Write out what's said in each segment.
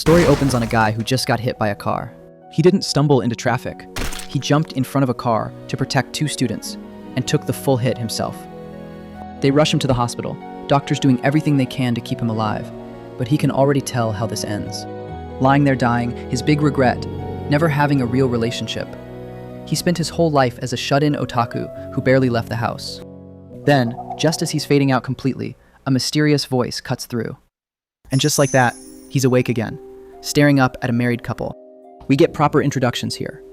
story opens on a guy who just got hit by a car. He didn't stumble into traffic. He jumped in front of a car to protect two students and took the full hit himself. They rush him to the hospital, doctors doing everything they can to keep him alive, but he can already tell how this ends. Lying there dying, his big regret, never having a real relationship. He spent his whole life as a shut-in otaku who barely left the house. Then, just as he's fading out completely, a mysterious voice cuts through. And just like that, he's awake again, staring up at a married couple. We get proper introductions here.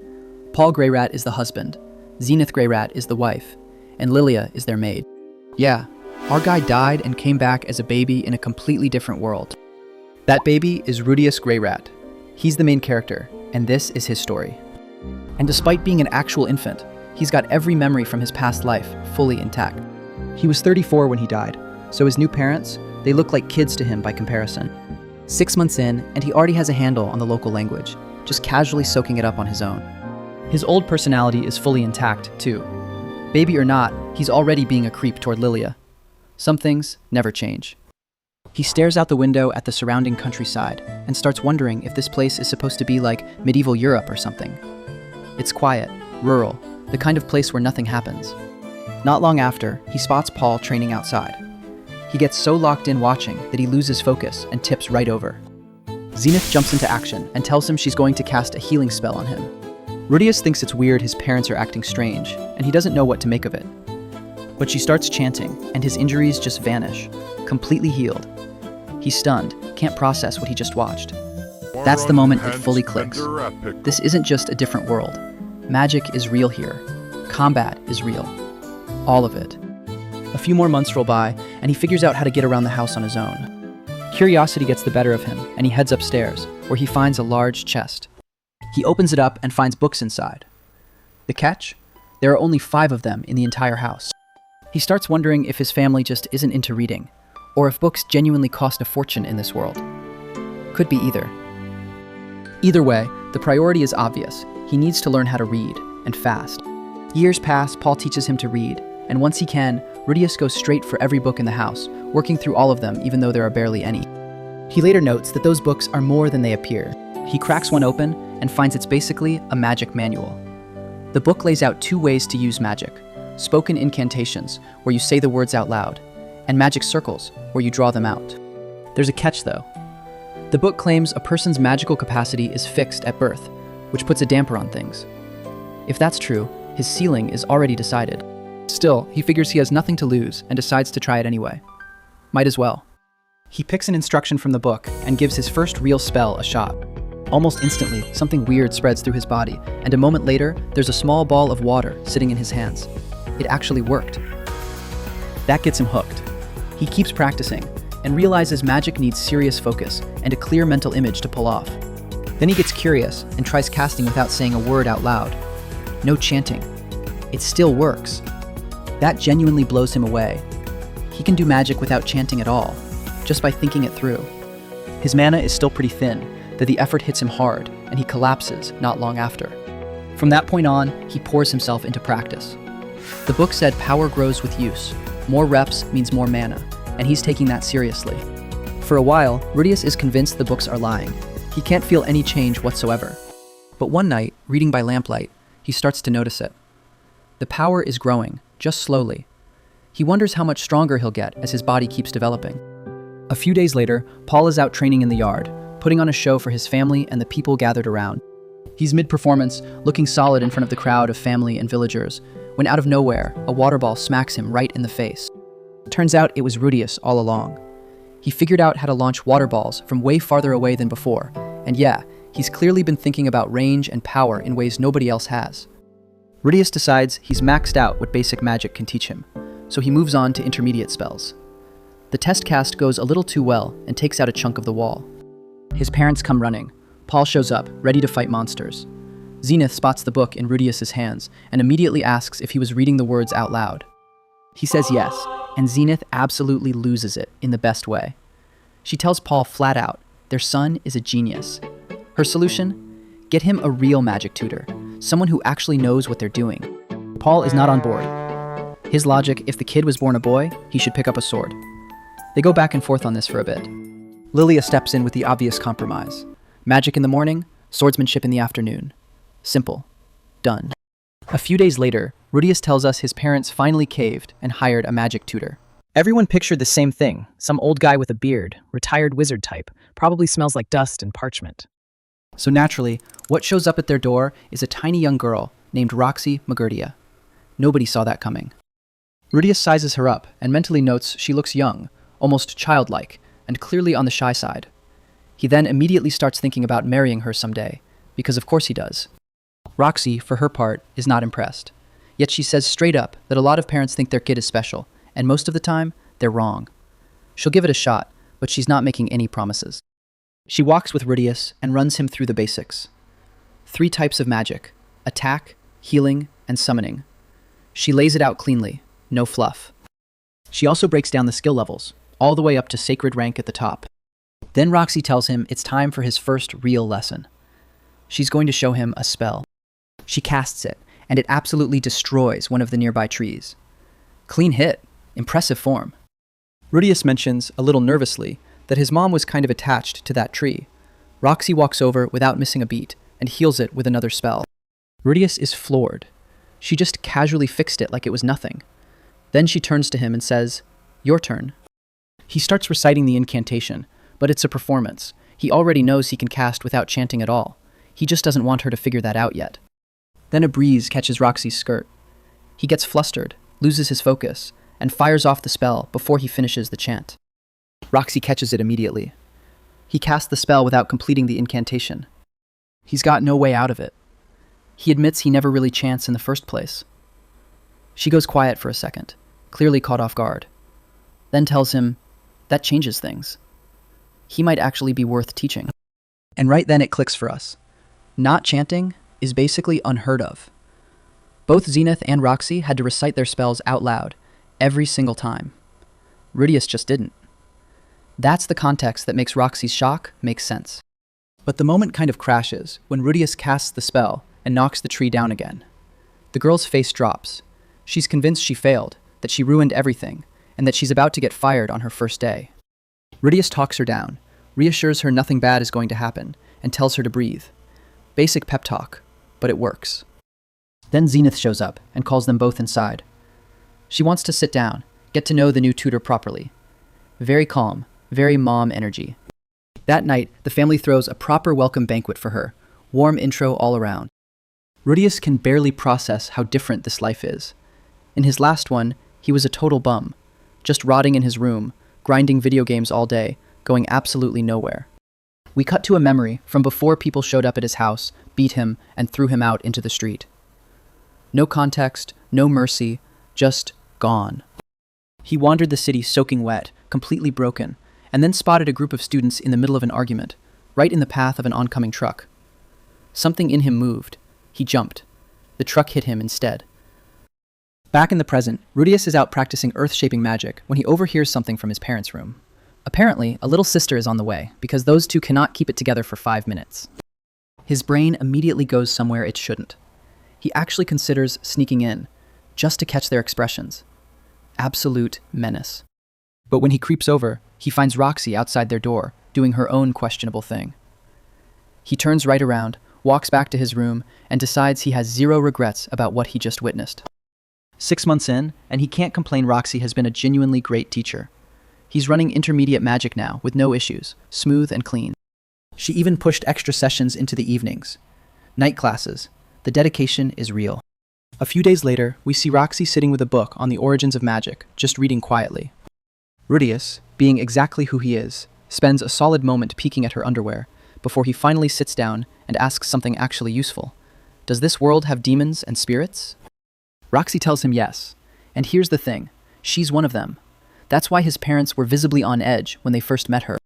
Paul Greyrat is the husband, Zenith Greyrat is the wife, and Lilia is their maid. Yeah, our guy died and came back as a baby in a completely different world. That baby is Rudius Greyrat. He's the main character, and this is his story. And despite being an actual infant, he's got every memory from his past life fully intact. He was 34 when he died, so his new parents, they look like kids to him by comparison. 6 months in, and he already has a handle on the local language, just casually soaking it up on his own. His old personality is fully intact, too. Baby or not, he's already being a creep toward Lilia. Some things never change. He stares out the window at the surrounding countryside and starts wondering if this place is supposed to be like medieval Europe or something. It's quiet, rural, the kind of place where nothing happens. Not long after, he spots Paul training outside. He gets so locked in watching that he loses focus and tips right over. Zenith jumps into action and tells him she's going to cast a healing spell on him. Rudius thinks it's weird his parents are acting strange, and he doesn't know what to make of it. But she starts chanting, and his injuries just vanish, completely healed. He's stunned, can't process what he just watched. That's the moment it fully clicks. This isn't just a different world. Magic is real here. Combat is real. All of it. A few more months roll by, and he figures out how to get around the house on his own. Curiosity gets the better of him, and he heads upstairs, where he finds a large chest. He opens it up and finds books inside. The catch? There are only 5 of them in the entire house. He starts wondering if his family just isn't into reading, or if books genuinely cost a fortune in this world. Could be either. Either way, the priority is obvious. He needs to learn how to read, and fast. Years pass, Paul teaches him to read, and once he can, Rudius goes straight for every book in the house, working through all of them even though there are barely any. He later notes that those books are more than they appear. He cracks one open and finds it's basically a magic manual. The book lays out 2 ways to use magic: spoken incantations, where you say the words out loud, and magic circles, where you draw them out. There's a catch though. The book claims a person's magical capacity is fixed at birth, which puts a damper on things. If that's true, his ceiling is already decided. Still, he figures he has nothing to lose and decides to try it anyway. Might as well. He picks an instruction from the book and gives his first real spell a shot. Almost instantly, something weird spreads through his body, and a moment later, there's a small ball of water sitting in his hands. It actually worked. That gets him hooked. He keeps practicing, and realizes magic needs serious focus and a clear mental image to pull off. Then he gets curious and tries casting without saying a word out loud. No chanting. It still works. That genuinely blows him away. He can do magic without chanting at all, just by thinking it through. His mana is still pretty thin, that the effort hits him hard, and he collapses not long after. From that point on, he pours himself into practice. The book said power grows with use. More reps means more mana, and he's taking that seriously. For a while, Rudius is convinced the books are lying. He can't feel any change whatsoever. But one night, reading by lamplight, he starts to notice it. The power is growing, just slowly. He wonders how much stronger he'll get as his body keeps developing. A few days later, Paul is out training in the yard, putting on a show for his family and the people gathered around. He's mid-performance, looking solid in front of the crowd of family and villagers, when out of nowhere, a water ball smacks him right in the face. Turns out it was Rudius all along. He figured out how to launch water balls from way farther away than before, and yeah, he's clearly been thinking about range and power in ways nobody else has. Rudius decides he's maxed out what basic magic can teach him, so he moves on to intermediate spells. The test cast goes a little too well and takes out a chunk of the wall. His parents come running. Paul shows up, ready to fight monsters. Zenith spots the book in Rudius's hands and immediately asks if he was reading the words out loud. He says yes, and Zenith absolutely loses it in the best way. She tells Paul flat out, their son is a genius. Her solution? Get him a real magic tutor, someone who actually knows what they're doing. Paul is not on board. His logic, if the kid was born a boy, he should pick up a sword. They go back and forth on this for a bit. Lilia steps in with the obvious compromise. Magic in the morning, swordsmanship in the afternoon. Simple. Done. A few days later, Rudius tells us his parents finally caved and hired a magic tutor. Everyone pictured the same thing. Some old guy with a beard, retired wizard type, probably smells like dust and parchment. So naturally, what shows up at their door is a tiny young girl named Roxy Magurdia. Nobody saw that coming. Rudius sizes her up and mentally notes she looks young, almost childlike, and clearly on the shy side. He then immediately starts thinking about marrying her someday, because of course he does. Roxy, for her part, is not impressed. Yet she says straight up that a lot of parents think their kid is special, and most of the time, they're wrong. She'll give it a shot, but she's not making any promises. She walks with Rudius and runs him through the basics. 3 types of magic: attack, healing, and summoning. She lays it out cleanly, no fluff. She also breaks down the skill levels, all the way up to sacred rank at the top. Then Roxy tells him it's time for his first real lesson. She's going to show him a spell. She casts it, and it absolutely destroys one of the nearby trees. Clean hit. Impressive form. Rudius mentions, a little nervously, that his mom was kind of attached to that tree. Roxy walks over without missing a beat and heals it with another spell. Rudius is floored. She just casually fixed it like it was nothing. Then she turns to him and says, "Your turn." He starts reciting the incantation, but it's a performance. He already knows he can cast without chanting at all. He just doesn't want her to figure that out yet. Then a breeze catches Roxy's skirt. He gets flustered, loses his focus, and fires off the spell before he finishes the chant. Roxy catches it immediately. He casts the spell without completing the incantation. He's got no way out of it. He admits he never really chants in the first place. She goes quiet for a second, clearly caught off guard, then tells him, that changes things. He might actually be worth teaching. And right then it clicks for us. Not chanting is basically unheard of. Both Zenith and Roxy had to recite their spells out loud, every single time. Rudius just didn't. That's the context that makes Roxy's shock make sense. But the moment kind of crashes when Rudius casts the spell and knocks the tree down again. The girl's face drops. She's convinced she failed, that she ruined everything, and that she's about to get fired on her first day. Rudius talks her down, reassures her nothing bad is going to happen, and tells her to breathe. Basic pep talk, but it works. Then Zenith shows up and calls them both inside. She wants to sit down, get to know the new tutor properly. Very calm, very mom energy. That night, the family throws a proper welcome banquet for her, warm intro all around. Rudius can barely process how different this life is. In his last one, he was a total bum, just rotting in his room, grinding video games all day, going absolutely nowhere. We cut to a memory from before people showed up at his house, beat him, and threw him out into the street. No context, no mercy, just gone. He wandered the city soaking wet, completely broken, and then spotted a group of students in the middle of an argument, right in the path of an oncoming truck. Something in him moved. He jumped. The truck hit him instead. Back in the present, Rudius is out practicing earth-shaping magic when he overhears something from his parents' room. Apparently, a little sister is on the way, because those two cannot keep it together for 5 minutes. His brain immediately goes somewhere it shouldn't. He actually considers sneaking in, just to catch their expressions. Absolute menace. But when he creeps over, he finds Roxy outside their door, doing her own questionable thing. He turns right around, walks back to his room, and decides he has zero regrets about what he just witnessed. 6 months in, and he can't complain Roxy has been a genuinely great teacher. He's running intermediate magic now, with no issues, smooth and clean. She even pushed extra sessions into the evenings. Night classes. The dedication is real. A few days later, we see Roxy sitting with a book on the origins of magic, just reading quietly. Rudius, being exactly who he is, spends a solid moment peeking at her underwear, before he finally sits down and asks something actually useful. Does this world have demons and spirits? Roxy tells him yes. And here's the thing, she's one of them. That's why his parents were visibly on edge when they first met her.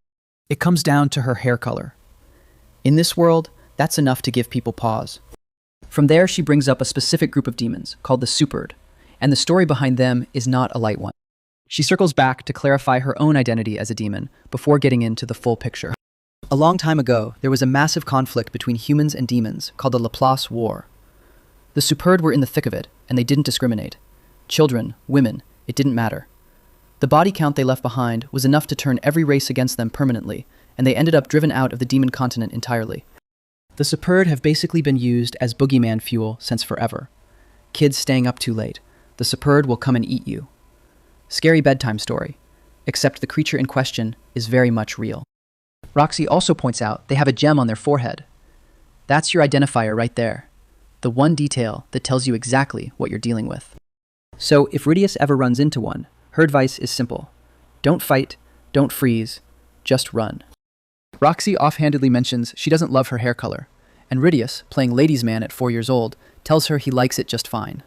It comes down to her hair color. In this world, that's enough to give people pause. From there, she brings up a specific group of demons, called the Supered, and the story behind them is not a light one. She circles back to clarify her own identity as a demon before getting into the full picture. A long time ago, there was a massive conflict between humans and demons called the Laplace War. The Supered were in the thick of it, and they didn't discriminate. Children, women, it didn't matter. The body count they left behind was enough to turn every race against them permanently, and they ended up driven out of the demon continent entirely. The Superd have basically been used as boogeyman fuel since forever. Kids staying up too late. The Superd will come and eat you. Scary bedtime story, except the creature in question is very much real. Roxy also points out they have a gem on their forehead. That's your identifier right there. The one detail that tells you exactly what you're dealing with. So if Ridius ever runs into one, her advice is simple. Don't fight, don't freeze, just run. Roxy offhandedly mentions she doesn't love her hair color, and Ridius, playing ladies' man at 4 years old, tells her he likes it just fine.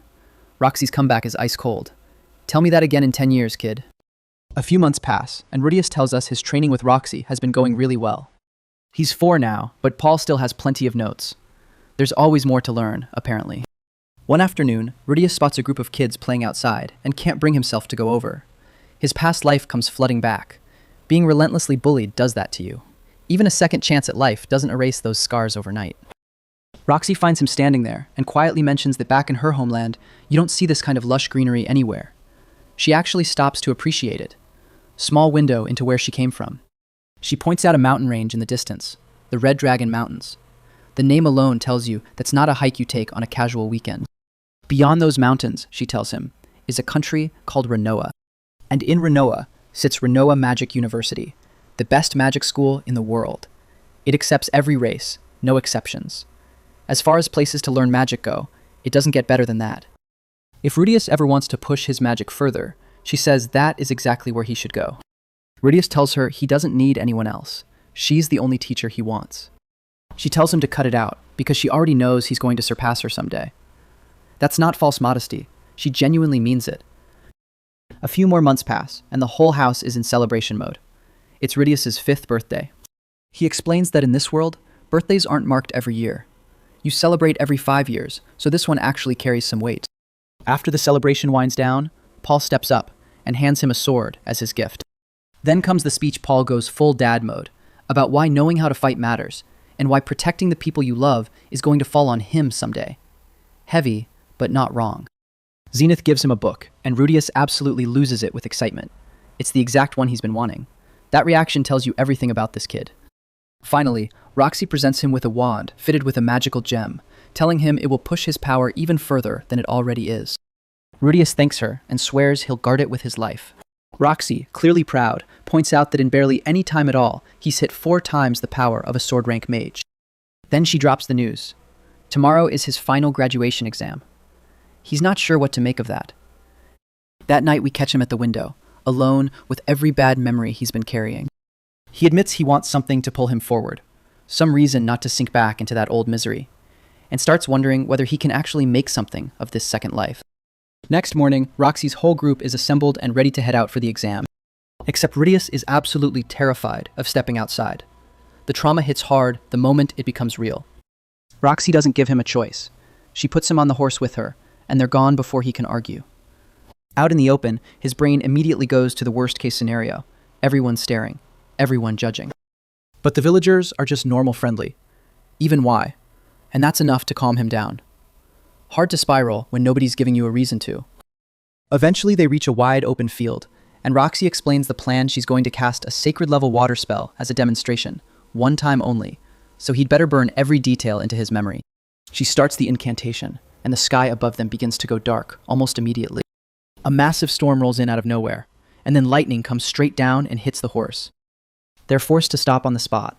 Roxy's comeback is ice cold. Tell me that again in 10 years, kid. A few months pass, and Ridius tells us his training with Roxy has been going really well. He's 4 now, but Paul still has plenty of notes. There's always more to learn, apparently. One afternoon, Ridius spots a group of kids playing outside and can't bring himself to go over. His past life comes flooding back. Being relentlessly bullied does that to you. Even a second chance at life doesn't erase those scars overnight. Roxy finds him standing there and quietly mentions that back in her homeland, you don't see this kind of lush greenery anywhere. She actually stops to appreciate it. Small window into where she came from. She points out a mountain range in the distance, the Red Dragon Mountains. The name alone tells you that's not a hike you take on a casual weekend. Beyond those mountains, she tells him, is a country called Renoa. And in Renoa sits Renoa Magic University, the best magic school in the world. It accepts every race, no exceptions. As far as places to learn magic go, it doesn't get better than that. If Ridius ever wants to push his magic further, she says that is exactly where he should go. Ridius tells her he doesn't need anyone else. She's the only teacher he wants. She tells him to cut it out, because she already knows he's going to surpass her someday. That's not false modesty. She genuinely means it. A few more months pass, and the whole house is in celebration mode. It's Ridius's 5th birthday. He explains that in this world, birthdays aren't marked every year. You celebrate every 5 years, so this one actually carries some weight. After the celebration winds down, Paul steps up and hands him a sword as his gift. Then comes the speech. Paul goes full dad mode about why knowing how to fight matters and why protecting the people you love is going to fall on him someday. Heavy, but not wrong. Zenith gives him a book, and Ridius absolutely loses it with excitement. It's the exact one he's been wanting. That reaction tells you everything about this kid. Finally, Roxy presents him with a wand fitted with a magical gem, telling him it will push his power even further than it already is. Ridius thanks her and swears he'll guard it with his life. Roxy, clearly proud, points out that in barely any time at all, he's hit 4 times the power of a sword rank mage. Then she drops the news. Tomorrow is his final graduation exam. He's not sure what to make of that. That night we catch him at the window, alone with every bad memory he's been carrying. He admits he wants something to pull him forward, some reason not to sink back into that old misery, and starts wondering whether he can actually make something of this second life. Next morning, Roxy's whole group is assembled and ready to head out for the exam. Except Ridius is absolutely terrified of stepping outside. The trauma hits hard the moment it becomes real. Roxy doesn't give him a choice. She puts him on the horse with her, and they're gone before he can argue. Out in the open, his brain immediately goes to the worst-case scenario. Everyone staring, everyone judging. But the villagers are just normal friendly. Even why? And that's enough to calm him down. Hard to spiral when nobody's giving you a reason to. Eventually they reach a wide open field, and Roxy explains the plan. She's going to cast a sacred level water spell as a demonstration, one time only, so he'd better burn every detail into his memory. She starts the incantation, and the sky above them begins to go dark almost immediately. A massive storm rolls in out of nowhere, and then lightning comes straight down and hits the horse. They're forced to stop on the spot.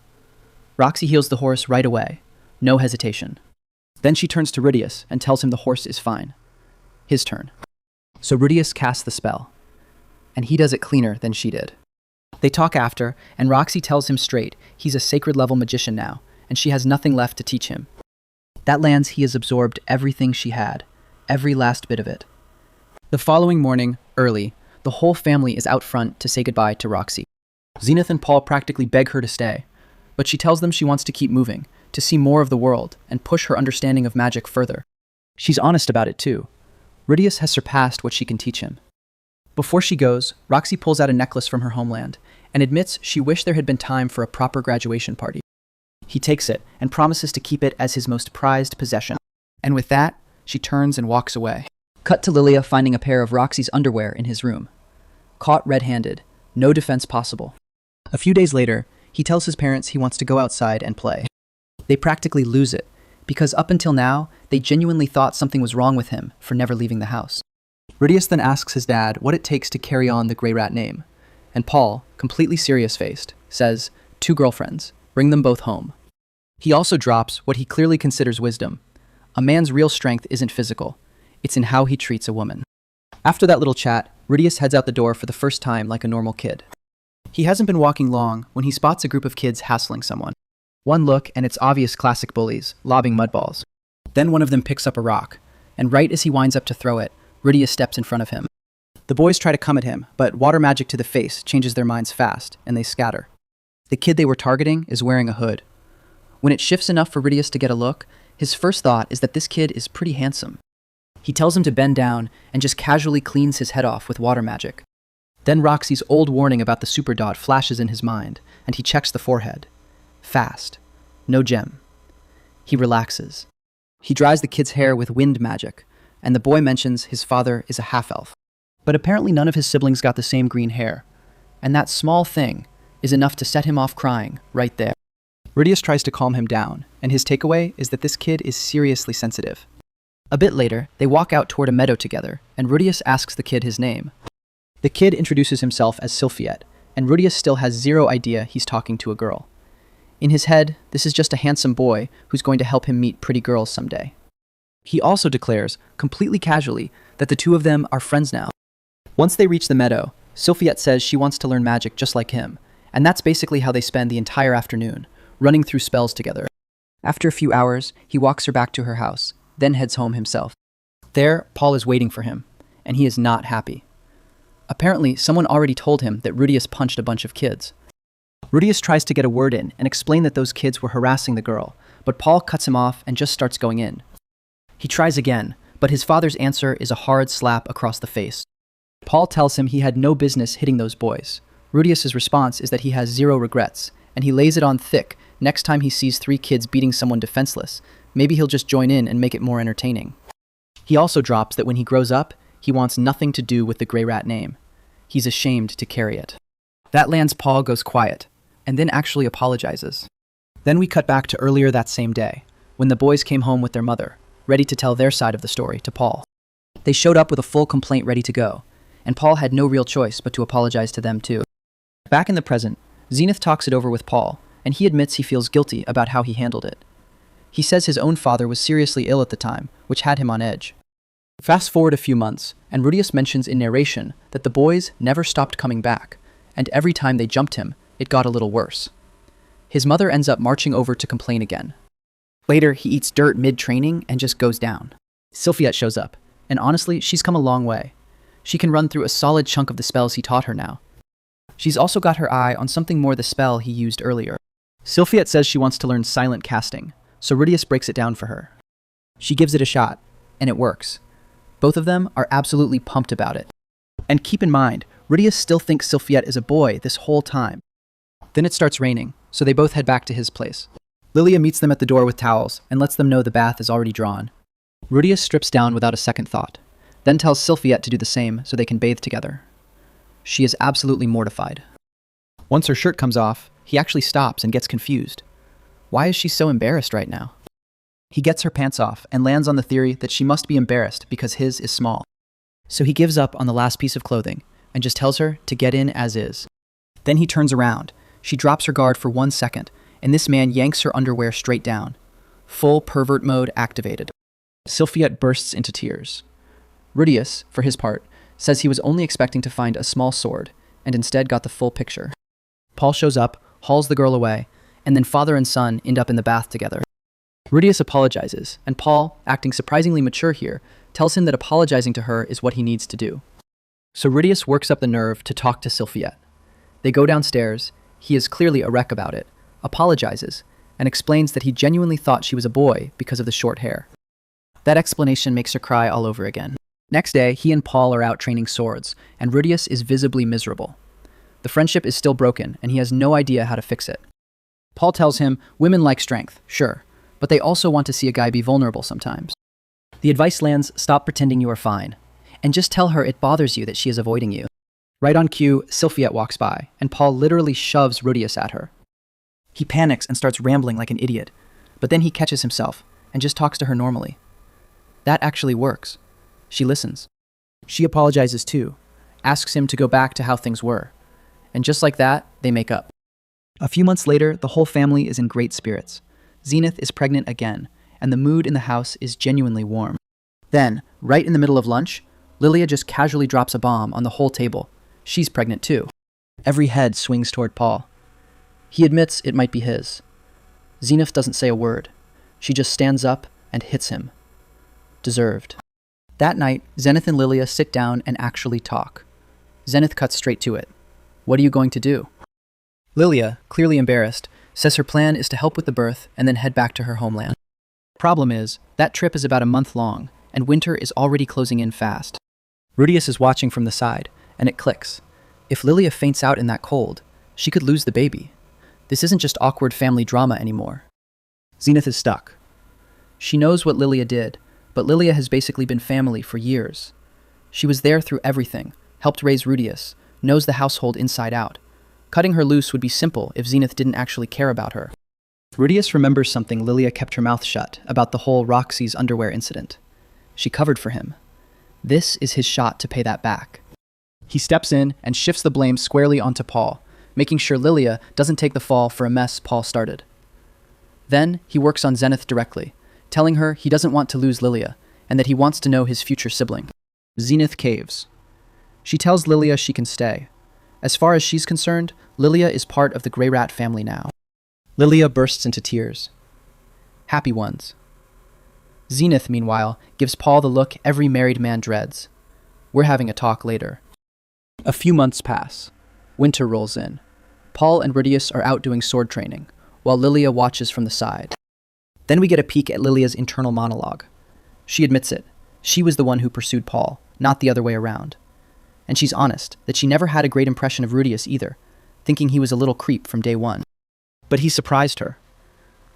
Roxy heals the horse right away, no hesitation. Then she turns to Ridius and tells him the horse is fine. His turn. So Ridius casts the spell, and he does it cleaner than she did. They talk after, and Roxy tells him straight he's a sacred level magician now, and she has nothing left to teach him. That lands he has absorbed everything she had, every last bit of it. The following morning, early, the whole family is out front to say goodbye to Roxy. Zenith and Paul practically beg her to stay, but she tells them she wants to keep moving, to see more of the world and push her understanding of magic further. She's honest about it too. Ridius has surpassed what she can teach him. Before she goes, Roxy pulls out a necklace from her homeland and admits she wished there had been time for a proper graduation party. He takes it and promises to keep it as his most prized possession. And with that, she turns and walks away. Cut to Lilia finding a pair of Roxy's underwear in his room. Caught red-handed, no defense possible. A few days later, He tells his parents he wants to go outside and play. They practically lose it, because up until now, they genuinely thought something was wrong with him for never leaving the house. Rudius then asks his dad what it takes to carry on the Grey Rat name, and Paul, completely serious-faced, says, 2 girlfriends, bring them both home. He also drops what he clearly considers wisdom. A man's real strength isn't physical, it's in how he treats a woman. After that little chat, Rudius heads out the door for the first time like a normal kid. He hasn't been walking long when he spots a group of kids hassling someone. One look and it's obvious classic bullies, lobbing mud balls. Then one of them picks up a rock, and right as he winds up to throw it, Rudius steps in front of him. The boys try to come at him, but water magic to the face changes their minds fast, and they scatter. The kid they were targeting is wearing a hood. When it shifts enough for Rudius to get a look, his first thought is that this kid is pretty handsome. He tells him to bend down and just casually cleans his head off with water magic. Then Roxy's old warning about the super dot flashes in his mind, and he checks the forehead. Fast. No gem. He relaxes. He dries the kid's hair with wind magic, and the boy mentions his father is a half-elf. But apparently none of his siblings got the same green hair, and that small thing is enough to set him off crying right there. Rudius tries to calm him down, and his takeaway is that this kid is seriously sensitive. A bit later, they walk out toward a meadow together, and Rudius asks the kid his name. The kid introduces himself as Sylphiette, and Rudius still has zero idea he's talking to a girl. In his head, this is just a handsome boy who's going to help him meet pretty girls someday. He also declares, completely casually, that the two of them are friends now. Once they reach the meadow, Sylphiette says she wants to learn magic just like him, and that's basically how they spend the entire afternoon, running through spells together. After a few hours, he walks her back to her house, then heads home himself. There, Paul is waiting for him, and he is not happy. Apparently, someone already told him that Rudius punched a bunch of kids. Rudius tries to get a word in and explain that those kids were harassing the girl, but Paul cuts him off and just starts going in. He tries again, but his father's answer is a hard slap across the face. Paul tells him he had no business hitting those boys. Rudius's response is that he has zero regrets, and he lays it on thick next time he sees 3 kids beating someone defenseless. Maybe he'll just join in and make it more entertaining. He also drops that when he grows up, he wants nothing to do with the Grey Rat name. He's ashamed to carry it. That lands Paul goes quiet, and then actually apologizes. Then we cut back to earlier that same day, when the boys came home with their mother, ready to tell their side of the story to Paul. They showed up with a full complaint ready to go, and Paul had no real choice but to apologize to them too. Back in the present, Zenith talks it over with Paul, and he admits he feels guilty about how he handled it. He says his own father was seriously ill at the time, which had him on edge. Fast forward a few months, and Rudius mentions in narration that the boys never stopped coming back, and every time they jumped him, it got a little worse. His mother ends up marching over to complain again. Later, he eats dirt mid-training and just goes down. Sylphiette shows up, and honestly, she's come a long way. She can run through a solid chunk of the spells he taught her now. She's also got her eye on something more the spell he used earlier. Sylphiette says she wants to learn silent casting, so Rudius breaks it down for her. She gives it a shot, and it works. Both of them are absolutely pumped about it. And keep in mind, Rudius still thinks Sylphiette is a boy this whole time. Then it starts raining, so they both head back to his place. Lilia meets them at the door with towels and lets them know the bath is already drawn. Rudius strips down without a second thought, then tells Sylphiette to do the same so they can bathe together. She is absolutely mortified. Once her shirt comes off, he actually stops and gets confused. Why is she so embarrassed right now? He gets her pants off and lands on the theory that she must be embarrassed because his is small. So he gives up on the last piece of clothing and just tells her to get in as is. Then he turns around. She drops her guard for 1 second, and this man yanks her underwear straight down. Full pervert mode activated. Sylphiette bursts into tears. Rudius, for his part, says he was only expecting to find a small sword, and instead got the full picture. Paul shows up, hauls the girl away, and then father and son end up in the bath together. Rudius apologizes, and Paul, acting surprisingly mature here, tells him that apologizing to her is what he needs to do. So Rudius works up the nerve to talk to Sylphiette. They go downstairs. He is clearly a wreck about it, apologizes, and explains that he genuinely thought she was a boy because of the short hair. That explanation makes her cry all over again. Next day, he and Paul are out training swords, and Rudius is visibly miserable. The friendship is still broken, and he has no idea how to fix it. Paul tells him, women like strength, sure, but they also want to see a guy be vulnerable sometimes. The advice lands, stop pretending you are fine, and just tell her it bothers you that she is avoiding you. Right on cue, Sylphiette walks by, and Paul literally shoves Rudius at her. He panics and starts rambling like an idiot, but then he catches himself and just talks to her normally. That actually works. She listens. She apologizes too, asks him to go back to how things were, and just like that, they make up. A few months later, the whole family is in great spirits. Zenith is pregnant again, and the mood in the house is genuinely warm. Then, right in the middle of lunch, Lilia just casually drops a bomb on the whole table. She's pregnant too. Every head swings toward Paul. He admits it might be his. Zenith doesn't say a word. She just stands up and hits him. Deserved. That night, Zenith and Lilia sit down and actually talk. Zenith cuts straight to it. What are you going to do? Lilia, clearly embarrassed, says her plan is to help with the birth and then head back to her homeland. Problem is, that trip is about a month long, and winter is already closing in fast. Rudius is watching from the side, and it clicks. If Lilia faints out in that cold, she could lose the baby. This isn't just awkward family drama anymore. Zenith is stuck. She knows what Lilia did, but Lilia has basically been family for years. She was there through everything, helped raise Rudius, knows the household inside out. Cutting her loose would be simple if Zenith didn't actually care about her. Rudius remembers something Lilia kept her mouth shut about the whole Roxy's underwear incident. She covered for him. This is his shot to pay that back. He steps in and shifts the blame squarely onto Paul, making sure Lilia doesn't take the fall for a mess Paul started. Then he works on Zenith directly, telling her he doesn't want to lose Lilia and that he wants to know his future sibling. Zenith caves. She tells Lilia she can stay. As far as she's concerned, Lilia is part of the Grey Rat family now. Lilia bursts into tears. Happy ones. Zenith, meanwhile, gives Paul the look every married man dreads. We're having a talk later. A few months pass. Winter rolls in. Paul and Rudius are out doing sword training, while Lilia watches from the side. Then we get a peek at Lilia's internal monologue. She admits it. She was the one who pursued Paul, not the other way around. And she's honest that she never had a great impression of Rudius either, thinking he was a little creep from day one. But he surprised her.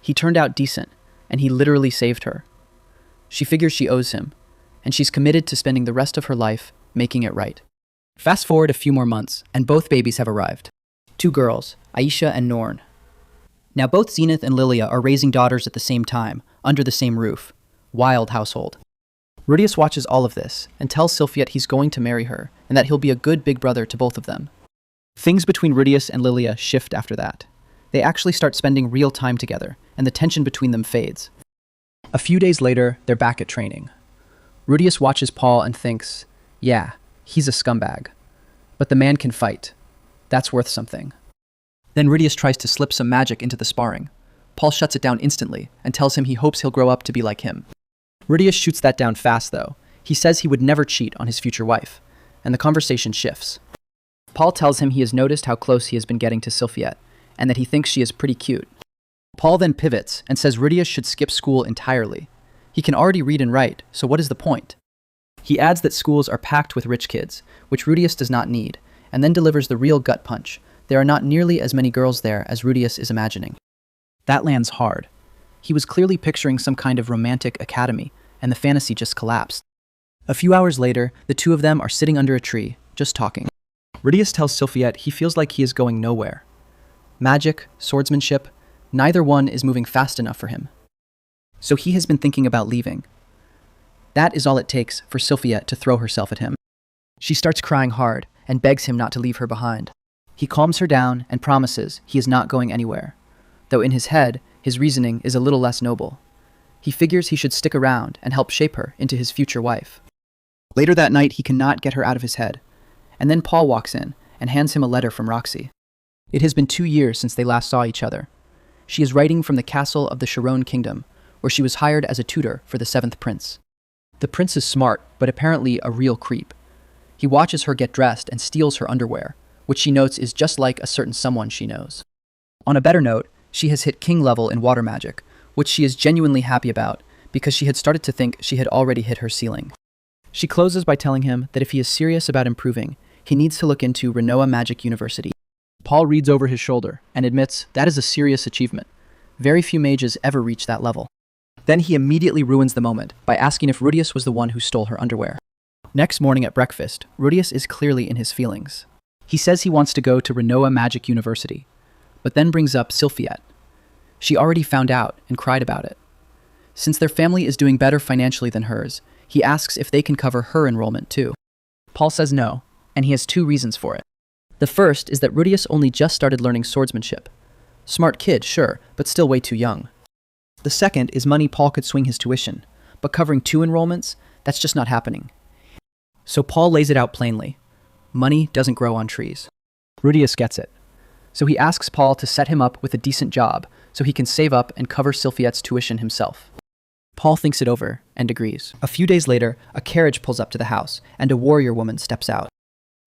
He turned out decent, and he literally saved her. She figures she owes him, and she's committed to spending the rest of her life making it right. Fast forward a few more months, and both babies have arrived. 2 girls, Aisha and Norn. Now both Zenith and Lilia are raising daughters at the same time, under the same roof. Wild household. Rudius watches all of this, and tells Sylphiet he's going to marry her, and that he'll be a good big brother to both of them. Things between Rudius and Lilia shift after that. They actually start spending real time together, and the tension between them fades. A few days later, they're back at training. Rudius watches Paul and thinks, yeah, he's a scumbag. But the man can fight. That's worth something. Then Rudius tries to slip some magic into the sparring. Paul shuts it down instantly and tells him he hopes he'll grow up to be like him. Rudius shoots that down fast, though. He says he would never cheat on his future wife, and the conversation shifts. Paul tells him he has noticed how close he has been getting to Sylphiet, and that he thinks she is pretty cute. Paul then pivots and says Rudius should skip school entirely. He can already read and write, so what is the point? He adds that schools are packed with rich kids, which Rudius does not need, and then delivers the real gut punch. There are not nearly as many girls there as Rudius is imagining. That lands hard. He was clearly picturing some kind of romantic academy, and the fantasy just collapsed. A few hours later, the two of them are sitting under a tree, just talking. Rudius tells Sylphiet he feels like he is going nowhere. Magic, swordsmanship, neither one is moving fast enough for him. So he has been thinking about leaving. That is all it takes for Sylphiet to throw herself at him. She starts crying hard and begs him not to leave her behind. He calms her down and promises he is not going anywhere, though in his head, his reasoning is a little less noble. He figures he should stick around and help shape her into his future wife. Later that night, he cannot get her out of his head, and then Paul walks in and hands him a letter from Roxy. It has been 2 years since they last saw each other. She is writing from the castle of the Sharon Kingdom, where she was hired as a tutor for the 7th prince. The prince is smart, but apparently a real creep. He watches her get dressed and steals her underwear, which she notes is just like a certain someone she knows. On a better note, she has hit king level in water magic, which she is genuinely happy about because she had started to think she had already hit her ceiling. She closes by telling him that if he is serious about improving, he needs to look into Renoa Magic University. Paul reads over his shoulder and admits that is a serious achievement. Very few mages ever reach that level. Then he immediately ruins the moment by asking if Rudius was the one who stole her underwear. Next morning at breakfast, Rudius is clearly in his feelings. He says he wants to go to Renoa Magic University, but then brings up Sylphiette. She already found out and cried about it. Since their family is doing better financially than hers, he asks if they can cover her enrollment too. Paul says no, and he has 2 reasons for it. The first is that Rudius only just started learning swordsmanship. Smart kid, sure, but still way too young. The second is money Paul could swing his tuition, but covering 2 enrollments, that's just not happening. So Paul lays it out plainly. Money doesn't grow on trees. Rudius gets it. So he asks Paul to set him up with a decent job so he can save up and cover Sylphiette's tuition himself. Paul thinks it over and agrees. A few days later, a carriage pulls up to the house and a warrior woman steps out.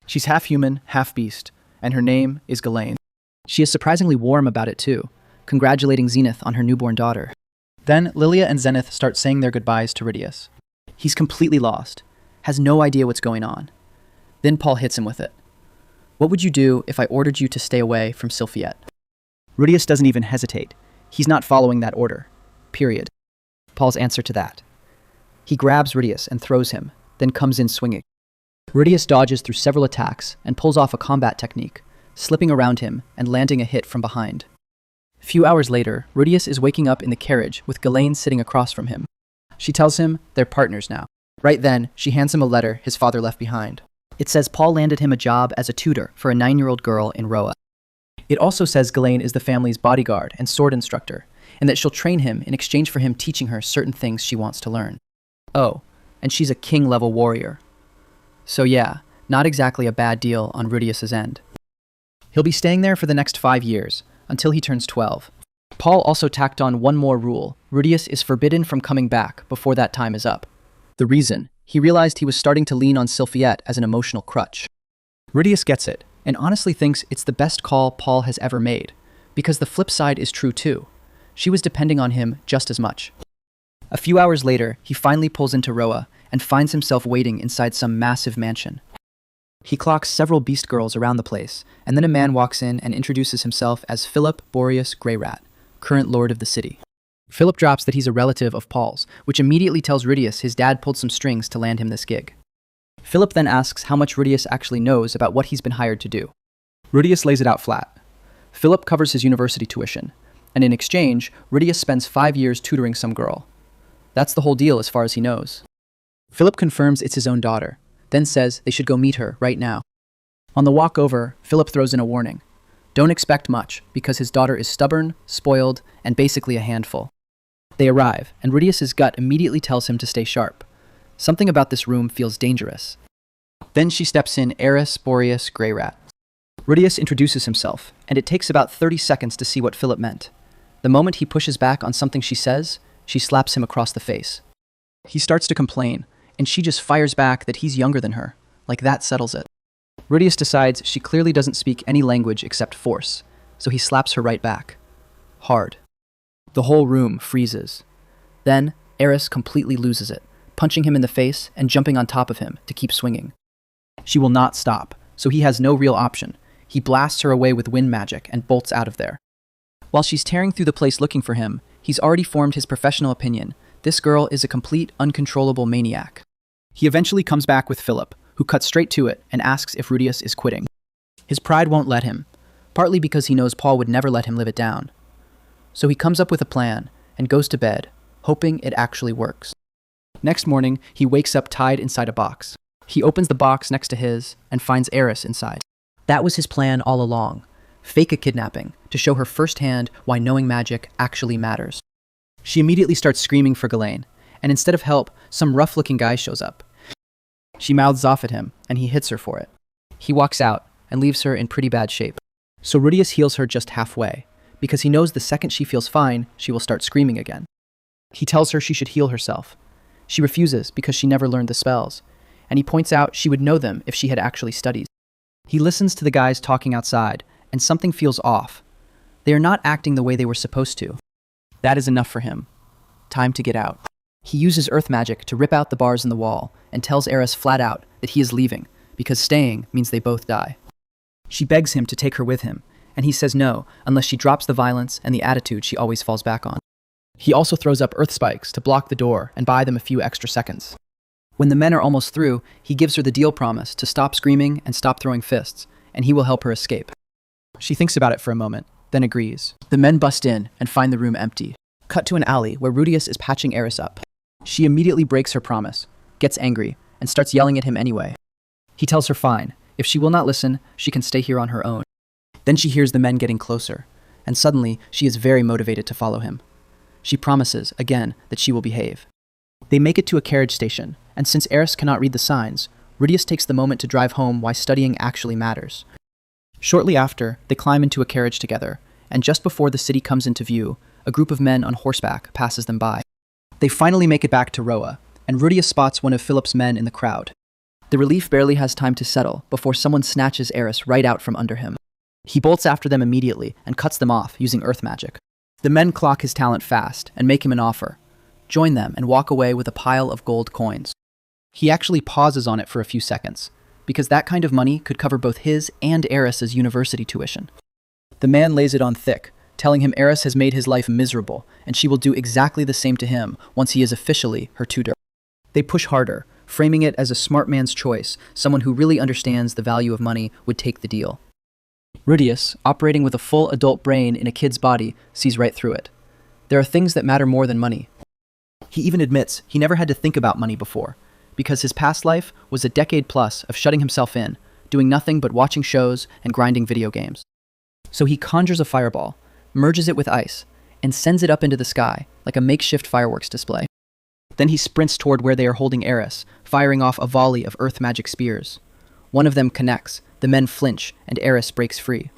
She's half human, half beast, and her name is Ghislaine. She is surprisingly warm about it too, congratulating Zenith on her newborn daughter. Then Lilia and Zenith start saying their goodbyes to Rudius. He's completely lost, has no idea what's going on. Then Paul hits him with it. What would you do if I ordered you to stay away from Sylphiette? Rudius doesn't even hesitate. He's not following that order. Period. Paul's answer to that. He grabs Rudius and throws him, then comes in swinging. Rudius dodges through several attacks and pulls off a combat technique, slipping around him and landing a hit from behind. A few hours later, Rudius is waking up in the carriage with Ghislaine sitting across from him. She tells him they're partners now. Right then, she hands him a letter his father left behind. It says Paul landed him a job as a tutor for a 9-year-old girl in Roa. It also says Ghislaine is the family's bodyguard and sword instructor, and that she'll train him in exchange for him teaching her certain things she wants to learn. Oh, and she's a king-level warrior. So yeah, not exactly a bad deal on Rudius's end. He'll be staying there for the next 5 years, until he turns 12. Paul also tacked on one more rule. Rudius is forbidden from coming back before that time is up. The reason? He realized he was starting to lean on Sylphiette as an emotional crutch. Rudius gets it, and honestly thinks it's the best call Paul has ever made, because the flip side is true too. She was depending on him just as much. A few hours later, he finally pulls into Roa and finds himself waiting inside some massive mansion. He clocks several beast girls around the place, and then a man walks in and introduces himself as Philip Boreas Greyrat, current lord of the city. Philip drops that he's a relative of Paul's, which immediately tells Rudius his dad pulled some strings to land him this gig. Philip then asks how much Rudius actually knows about what he's been hired to do. Rudius lays it out flat. Philip covers his university tuition, and in exchange, Rudius spends 5 years tutoring some girl. That's the whole deal as far as he knows. Philip confirms it's his own daughter, then says they should go meet her right now. On the walk over, Philip throws in a warning. Don't expect much, because his daughter is stubborn, spoiled, and basically a handful. They arrive, and Rudius's gut immediately tells him to stay sharp. Something about this room feels dangerous. Then she steps in Eris Boreas Greyrat. Rudius introduces himself, and it takes about 30 seconds to see what Philip meant. The moment he pushes back on something she says, she slaps him across the face. He starts to complain, and she just fires back that he's younger than her, like that settles it. Rudius decides she clearly doesn't speak any language except force, so he slaps her right back. Hard. The whole room freezes. Then, Eris completely loses it, punching him in the face and jumping on top of him to keep swinging. She will not stop, so he has no real option. He blasts her away with wind magic and bolts out of there. While she's tearing through the place looking for him, he's already formed his professional opinion. This girl is a complete, uncontrollable maniac. He eventually comes back with Philip, who cuts straight to it and asks if Rudius is quitting. His pride won't let him, partly because he knows Paul would never let him live it down. So he comes up with a plan and goes to bed, hoping it actually works. Next morning, he wakes up tied inside a box. He opens the box next to his and finds Eris inside. That was his plan all along. Fake a kidnapping to show her firsthand why knowing magic actually matters. She immediately starts screaming for Ghislaine, and instead of help, some rough-looking guy shows up. She mouths off at him, and he hits her for it. He walks out and leaves her in pretty bad shape. So Rudius heals her just halfway, because he knows the second she feels fine, she will start screaming again. He tells her she should heal herself. She refuses because she never learned the spells, and he points out she would know them if she had actually studied. He listens to the guys talking outside, and something feels off. They are not acting the way they were supposed to. That is enough for him. Time to get out. He uses earth magic to rip out the bars in the wall and tells Eris flat out that he is leaving because staying means they both die. She begs him to take her with him, and he says no unless she drops the violence and the attitude she always falls back on. He also throws up earth spikes to block the door and buy them a few extra seconds. When the men are almost through, he gives her the deal promise to stop screaming and stop throwing fists, and he will help her escape. She thinks about it for a moment, then agrees. The men bust in and find the room empty. Cut to an alley where Rudius is patching Eris up. She immediately breaks her promise, gets angry, and starts yelling at him anyway. He tells her fine, if she will not listen, she can stay here on her own. Then she hears the men getting closer, and suddenly she is very motivated to follow him. She promises, again, that she will behave. They make it to a carriage station, and since Eris cannot read the signs, Rudius takes the moment to drive home why studying actually matters. Shortly after, they climb into a carriage together, and just before the city comes into view, a group of men on horseback passes them by. They finally make it back to Roa, and Rudius spots one of Philip's men in the crowd. The relief barely has time to settle before someone snatches Eris right out from under him. He bolts after them immediately and cuts them off using earth magic. The men clock his talent fast and make him an offer. Join them and walk away with a pile of gold coins. He actually pauses on it for a few seconds, because that kind of money could cover both his and Eris's university tuition. The man lays it on thick, telling him Eris has made his life miserable, and she will do exactly the same to him once he is officially her tutor. They push harder, framing it as a smart man's choice. Someone who really understands the value of money would take the deal. Rudius, operating with a full adult brain in a kid's body, sees right through it. There are things that matter more than money. He even admits he never had to think about money before, because his past life was a decade plus of shutting himself in, doing nothing but watching shows and grinding video games. So he conjures a fireball, merges it with ice, and sends it up into the sky like a makeshift fireworks display. Then he sprints toward where they are holding Eris, firing off a volley of earth magic spears. One of them connects, the men flinch, and Eris breaks free.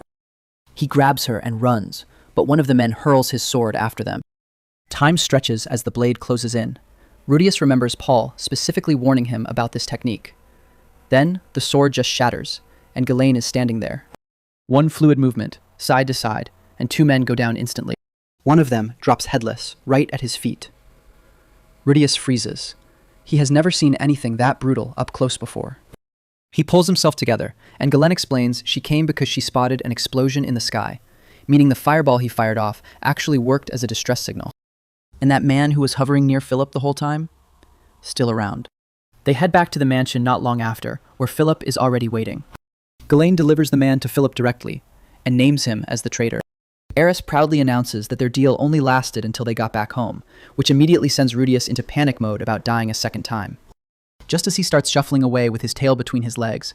He grabs her and runs, but one of the men hurls his sword after them. Time stretches as the blade closes in. Rudius remembers Paul specifically warning him about this technique. Then, the sword just shatters, and Ghislaine is standing there. One fluid movement, side to side, and two men go down instantly. One of them drops headless, right at his feet. Rudius freezes. He has never seen anything that brutal up close before. He pulls himself together, and Ghislaine explains she came because she spotted an explosion in the sky, meaning the fireball he fired off actually worked as a distress signal. And that man who was hovering near Philip the whole time? Still around. They head back to the mansion not long after, where Philip is already waiting. Ghislaine delivers the man to Philip directly, and names him as the traitor. Eris proudly announces that their deal only lasted until they got back home, which immediately sends Rudius into panic mode about dying a second time. Just as he starts shuffling away with his tail between his legs,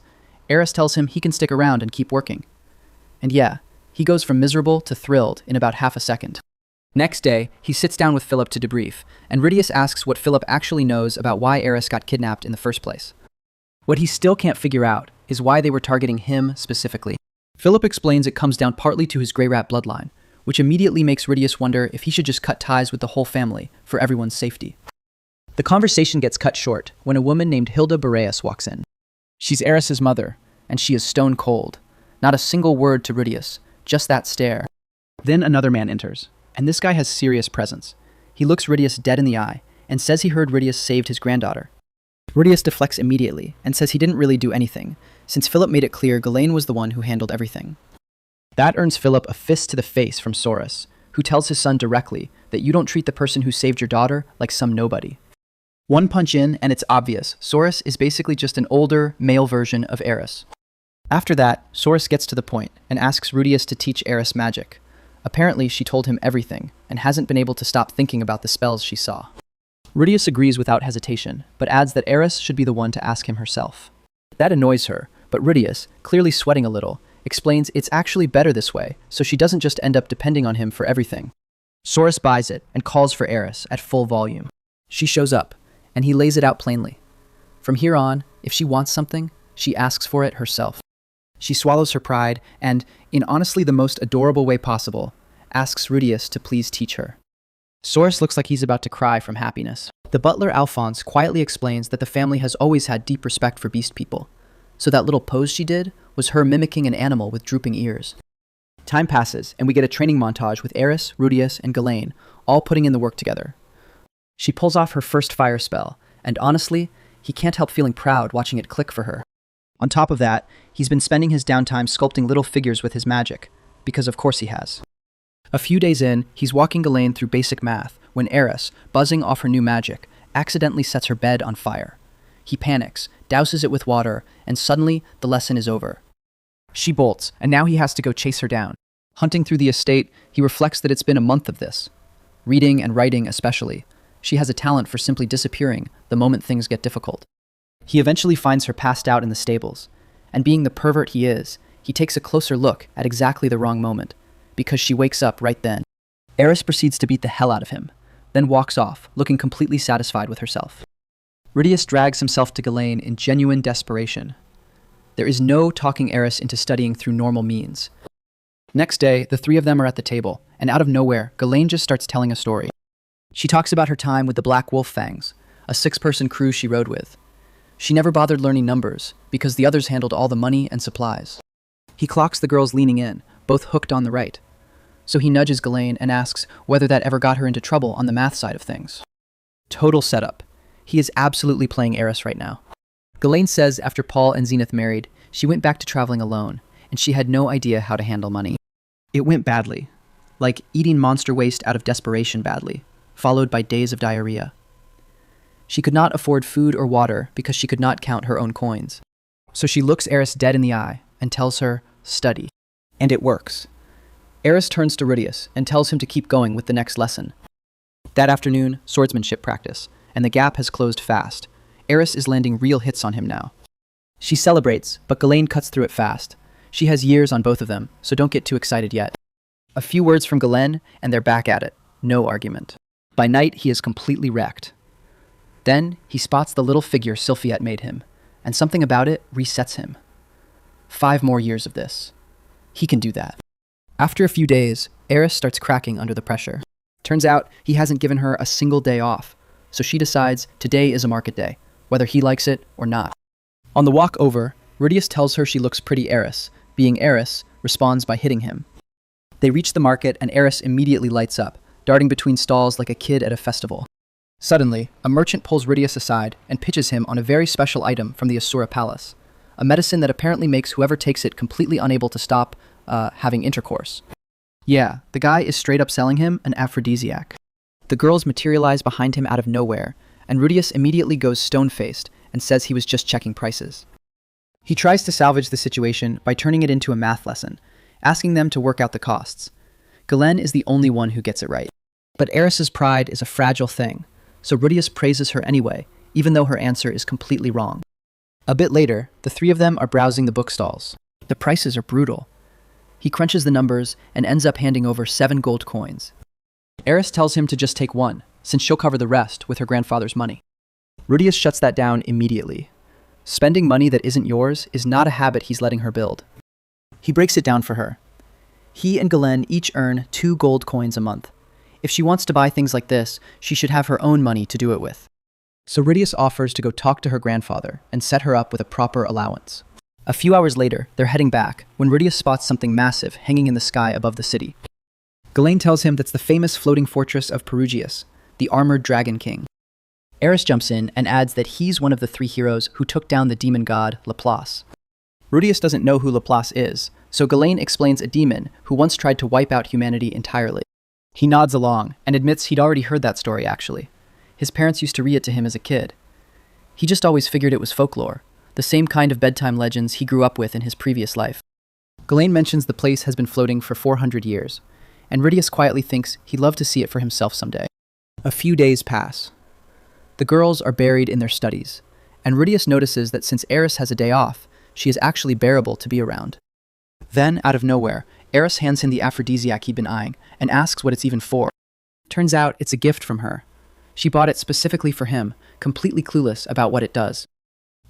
Eris tells him he can stick around and keep working. And yeah, he goes from miserable to thrilled in about half a second. Next day, he sits down with Philip to debrief, and Rudius asks what Philip actually knows about why Eris got kidnapped in the first place. What he still can't figure out is why they were targeting him specifically. Philip explains it comes down partly to his Grey Rat bloodline, which immediately makes Rudius wonder if he should just cut ties with the whole family for everyone's safety. The conversation gets cut short when a woman named Hilda Boreas walks in. She's Eris's mother, and she is stone cold. Not a single word to Rudius, just that stare. Then another man enters, and this guy has serious presence. He looks Rudius dead in the eye, and says he heard Rudius saved his granddaughter. Rudius deflects immediately, and says he didn't really do anything, since Philip made it clear Ghislaine was the one who handled everything. That earns Philip a fist to the face from Sorcerer, who tells his son directly that you don't treat the person who saved your daughter like some nobody. One punch in, and it's obvious, Sorcerer is basically just an older, male version of Eris. After that, Sorcerer gets to the point, and asks Rudius to teach Eris magic. Apparently, she told him everything, and hasn't been able to stop thinking about the spells she saw. Rudius agrees without hesitation, but adds that Eris should be the one to ask him herself. That annoys her, but Rudius, clearly sweating a little, explains it's actually better this way, so she doesn't just end up depending on him for everything. Sorcerer buys it and calls for Eris at full volume. She shows up, and he lays it out plainly. From here on, if she wants something, she asks for it herself. She swallows her pride and, in honestly the most adorable way possible, asks Rudius to please teach her. Sorcerer looks like he's about to cry from happiness. The butler Alphonse quietly explains that the family has always had deep respect for beast people, so that little pose she did was her mimicking an animal with drooping ears. Time passes, and we get a training montage with Eris, Rudius, and Ghislaine, all putting in the work together. She pulls off her first fire spell, and honestly, he can't help feeling proud watching it click for her. On top of that, he's been spending his downtime sculpting little figures with his magic, because of course he has. A few days in, he's walking Ghislaine through basic math when Eris, buzzing off her new magic, accidentally sets her bed on fire. He panics, douses it with water, and suddenly the lesson is over. She bolts, and now he has to go chase her down. Hunting through the estate, he reflects that it's been a month of this. Reading and writing especially. She has a talent for simply disappearing the moment things get difficult. He eventually finds her passed out in the stables, and being the pervert he is, he takes a closer look at exactly the wrong moment, because she wakes up right then. Eris proceeds to beat the hell out of him, then walks off, looking completely satisfied with herself. Rudius drags himself to Ghislaine in genuine desperation. There is no talking Eris into studying through normal means. Next day, the three of them are at the table, and out of nowhere, Ghislaine just starts telling a story. She talks about her time with the Black Wolf Fangs, a 6-person crew she rode with. She never bothered learning numbers, because the others handled all the money and supplies. He clocks the girls leaning in, both hooked on the right. So he nudges Ghislaine and asks whether that ever got her into trouble on the math side of things. Total setup. He is absolutely playing Eris right now. Ghislaine says after Paul and Zenith married, she went back to traveling alone, and she had no idea how to handle money. It went badly. Like eating monster waste out of desperation badly, followed by days of diarrhea. She could not afford food or water because she could not count her own coins. So she looks Eris dead in the eye and tells her, study. And it works. Eris turns to Rudius and tells him to keep going with the next lesson. That afternoon, swordsmanship practice, and the gap has closed fast. Eris is landing real hits on him now. She celebrates, but Ghislaine cuts through it fast. She has years on both of them, so don't get too excited yet. A few words from Ghislaine, and they're back at it. No argument. By night, he is completely wrecked. Then, he spots the little figure Sylphiette made him, and something about it resets him. 5 more years of this. He can do that. After a few days, Eris starts cracking under the pressure. Turns out, he hasn't given her a single day off, so she decides today is a market day, whether he likes it or not. On the walk over, Rudius tells her she looks pretty. Eris, being Eris, responds by hitting him. They reach the market and Eris immediately lights up, darting between stalls like a kid at a festival. Suddenly, a merchant pulls Rudius aside and pitches him on a very special item from the Asura Palace, a medicine that apparently makes whoever takes it completely unable to stop having intercourse. Yeah, the guy is straight up selling him an aphrodisiac. The girls materialize behind him out of nowhere, and Rudius immediately goes stone-faced and says he was just checking prices. He tries to salvage the situation by turning it into a math lesson, asking them to work out the costs. Ghislaine is the only one who gets it right. But Eris's pride is a fragile thing, so Rudius praises her anyway, even though her answer is completely wrong. A bit later, the three of them are browsing the bookstalls. The prices are brutal. He crunches the numbers and ends up handing over 7 gold coins. Eris tells him to just take 1, since she'll cover the rest with her grandfather's money. Rudius shuts that down immediately. Spending money that isn't yours is not a habit he's letting her build. He breaks it down for her. He and Ghislaine each earn 2 gold coins a month. If she wants to buy things like this, she should have her own money to do it with. So Rudius offers to go talk to her grandfather and set her up with a proper allowance. A few hours later, they're heading back when Rudius spots something massive hanging in the sky above the city. Ghislaine tells him that's the famous floating fortress of Perugius, the armored dragon king. Eris jumps in and adds that he's one of the 3 heroes who took down the demon god Laplace. Rudius doesn't know who Laplace is, so Ghislaine explains a demon who once tried to wipe out humanity entirely. He nods along and admits he'd already heard that story actually. His parents used to read it to him as a kid. He just always figured it was folklore, the same kind of bedtime legends he grew up with in his previous life. Ghislaine mentions the place has been floating for 400 years, and Rudius quietly thinks he'd love to see it for himself someday. A few days pass. The girls are buried in their studies, and Rudius notices that since Eris has a day off, she is actually bearable to be around. Then, out of nowhere, Eris hands him the aphrodisiac he'd been eyeing and asks what it's even for. Turns out it's a gift from her. She bought it specifically for him, completely clueless about what it does.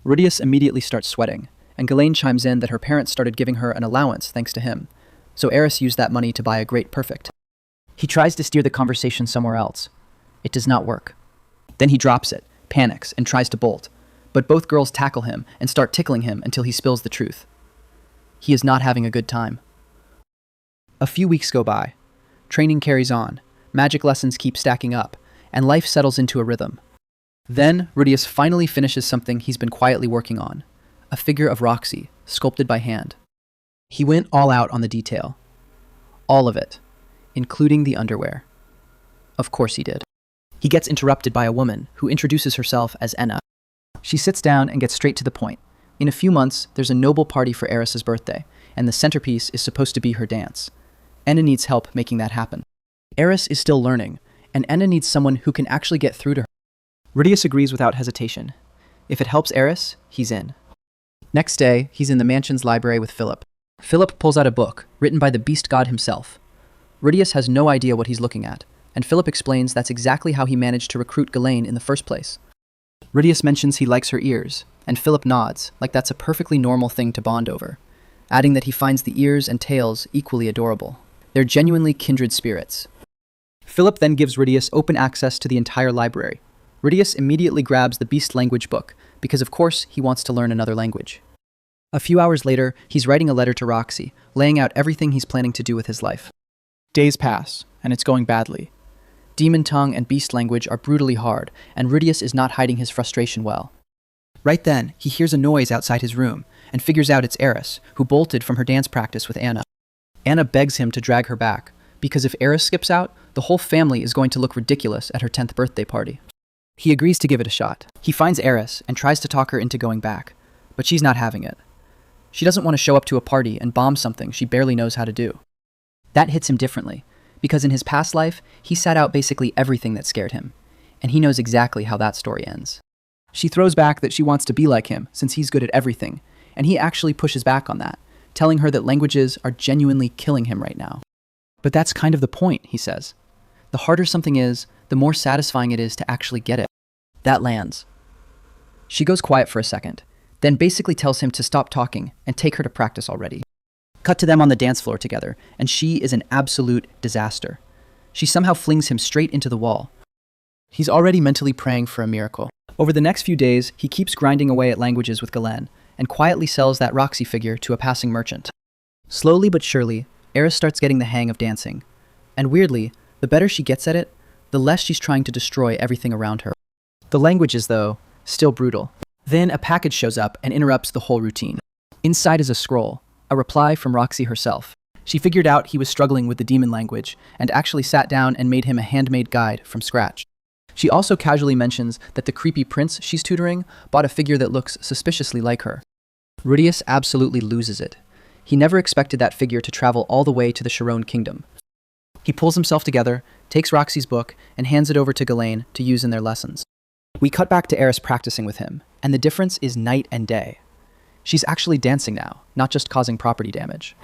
Rudius immediately starts sweating, and Ghislaine chimes in that her parents started giving her an allowance thanks to him, so Eris used that money to buy a great perfect. He tries to steer the conversation somewhere else. It does not work. Then he drops it, panics, and tries to bolt, but both girls tackle him and start tickling him until he spills the truth. He is not having a good time. A few weeks go by. Training carries on, magic lessons keep stacking up, and life settles into a rhythm. Then, Rudius finally finishes something he's been quietly working on, a figure of Roxy, sculpted by hand. He went all out on the detail. All of it, including the underwear. Of course he did. He gets interrupted by a woman who introduces herself as Enna. She sits down and gets straight to the point. In a few months, there's a noble party for Eris's birthday, and the centerpiece is supposed to be her dance. Anna needs help making that happen. Eris is still learning, and Anna needs someone who can actually get through to her. Rudius agrees without hesitation. If it helps Eris, he's in. Next day, he's in the mansion's library with Philip. Philip pulls out a book, written by the beast god himself. Rudius has no idea what he's looking at, and Philip explains that's exactly how he managed to recruit Ghislaine in the first place. Rudius mentions he likes her ears, and Philip nods, like that's a perfectly normal thing to bond over, adding that he finds the ears and tails equally adorable. They're genuinely kindred spirits. Philip then gives Rudius open access to the entire library. Rudius immediately grabs the beast language book, because of course he wants to learn another language. A few hours later, he's writing a letter to Roxy, laying out everything he's planning to do with his life. Days pass, and it's going badly. Demon tongue and beast language are brutally hard, and Rudius is not hiding his frustration well. Right then, he hears a noise outside his room, and figures out it's Eris, who bolted from her dance practice with Anna. Anna begs him to drag her back, because if Eris skips out, the whole family is going to look ridiculous at her 10th birthday party. He agrees to give it a shot. He finds Eris and tries to talk her into going back, but she's not having it. She doesn't want to show up to a party and bomb something she barely knows how to do. That hits him differently, because in his past life, he sat out basically everything that scared him, and he knows exactly how that story ends. She throws back that she wants to be like him since he's good at everything, and he actually pushes back on that, telling her that languages are genuinely killing him right now. But that's kind of the point, he says. The harder something is, the more satisfying it is to actually get it. That lands. She goes quiet for a second, then basically tells him to stop talking and take her to practice already. Cut to them on the dance floor together, and she is an absolute disaster. She somehow flings him straight into the wall. He's already mentally praying for a miracle. Over the next few days, he keeps grinding away at languages with Ghislaine, and quietly sells that Roxy figure to a passing merchant. Slowly but surely, Eris starts getting the hang of dancing. And weirdly, the better she gets at it, the less she's trying to destroy everything around her. The languages, though, still brutal. Then a package shows up and interrupts the whole routine. Inside is a scroll, a reply from Roxy herself. She figured out he was struggling with the demon language, and actually sat down and made him a handmade guide from scratch. She also casually mentions that the creepy prince she's tutoring bought a figure that looks suspiciously like her. Rudius absolutely loses it. He never expected that figure to travel all the way to the Sharon kingdom. He pulls himself together, takes Roxy's book, and hands it over to Ghislaine to use in their lessons. We cut back to Eris practicing with him, and the difference is night and day. She's actually dancing now, not just causing property damage.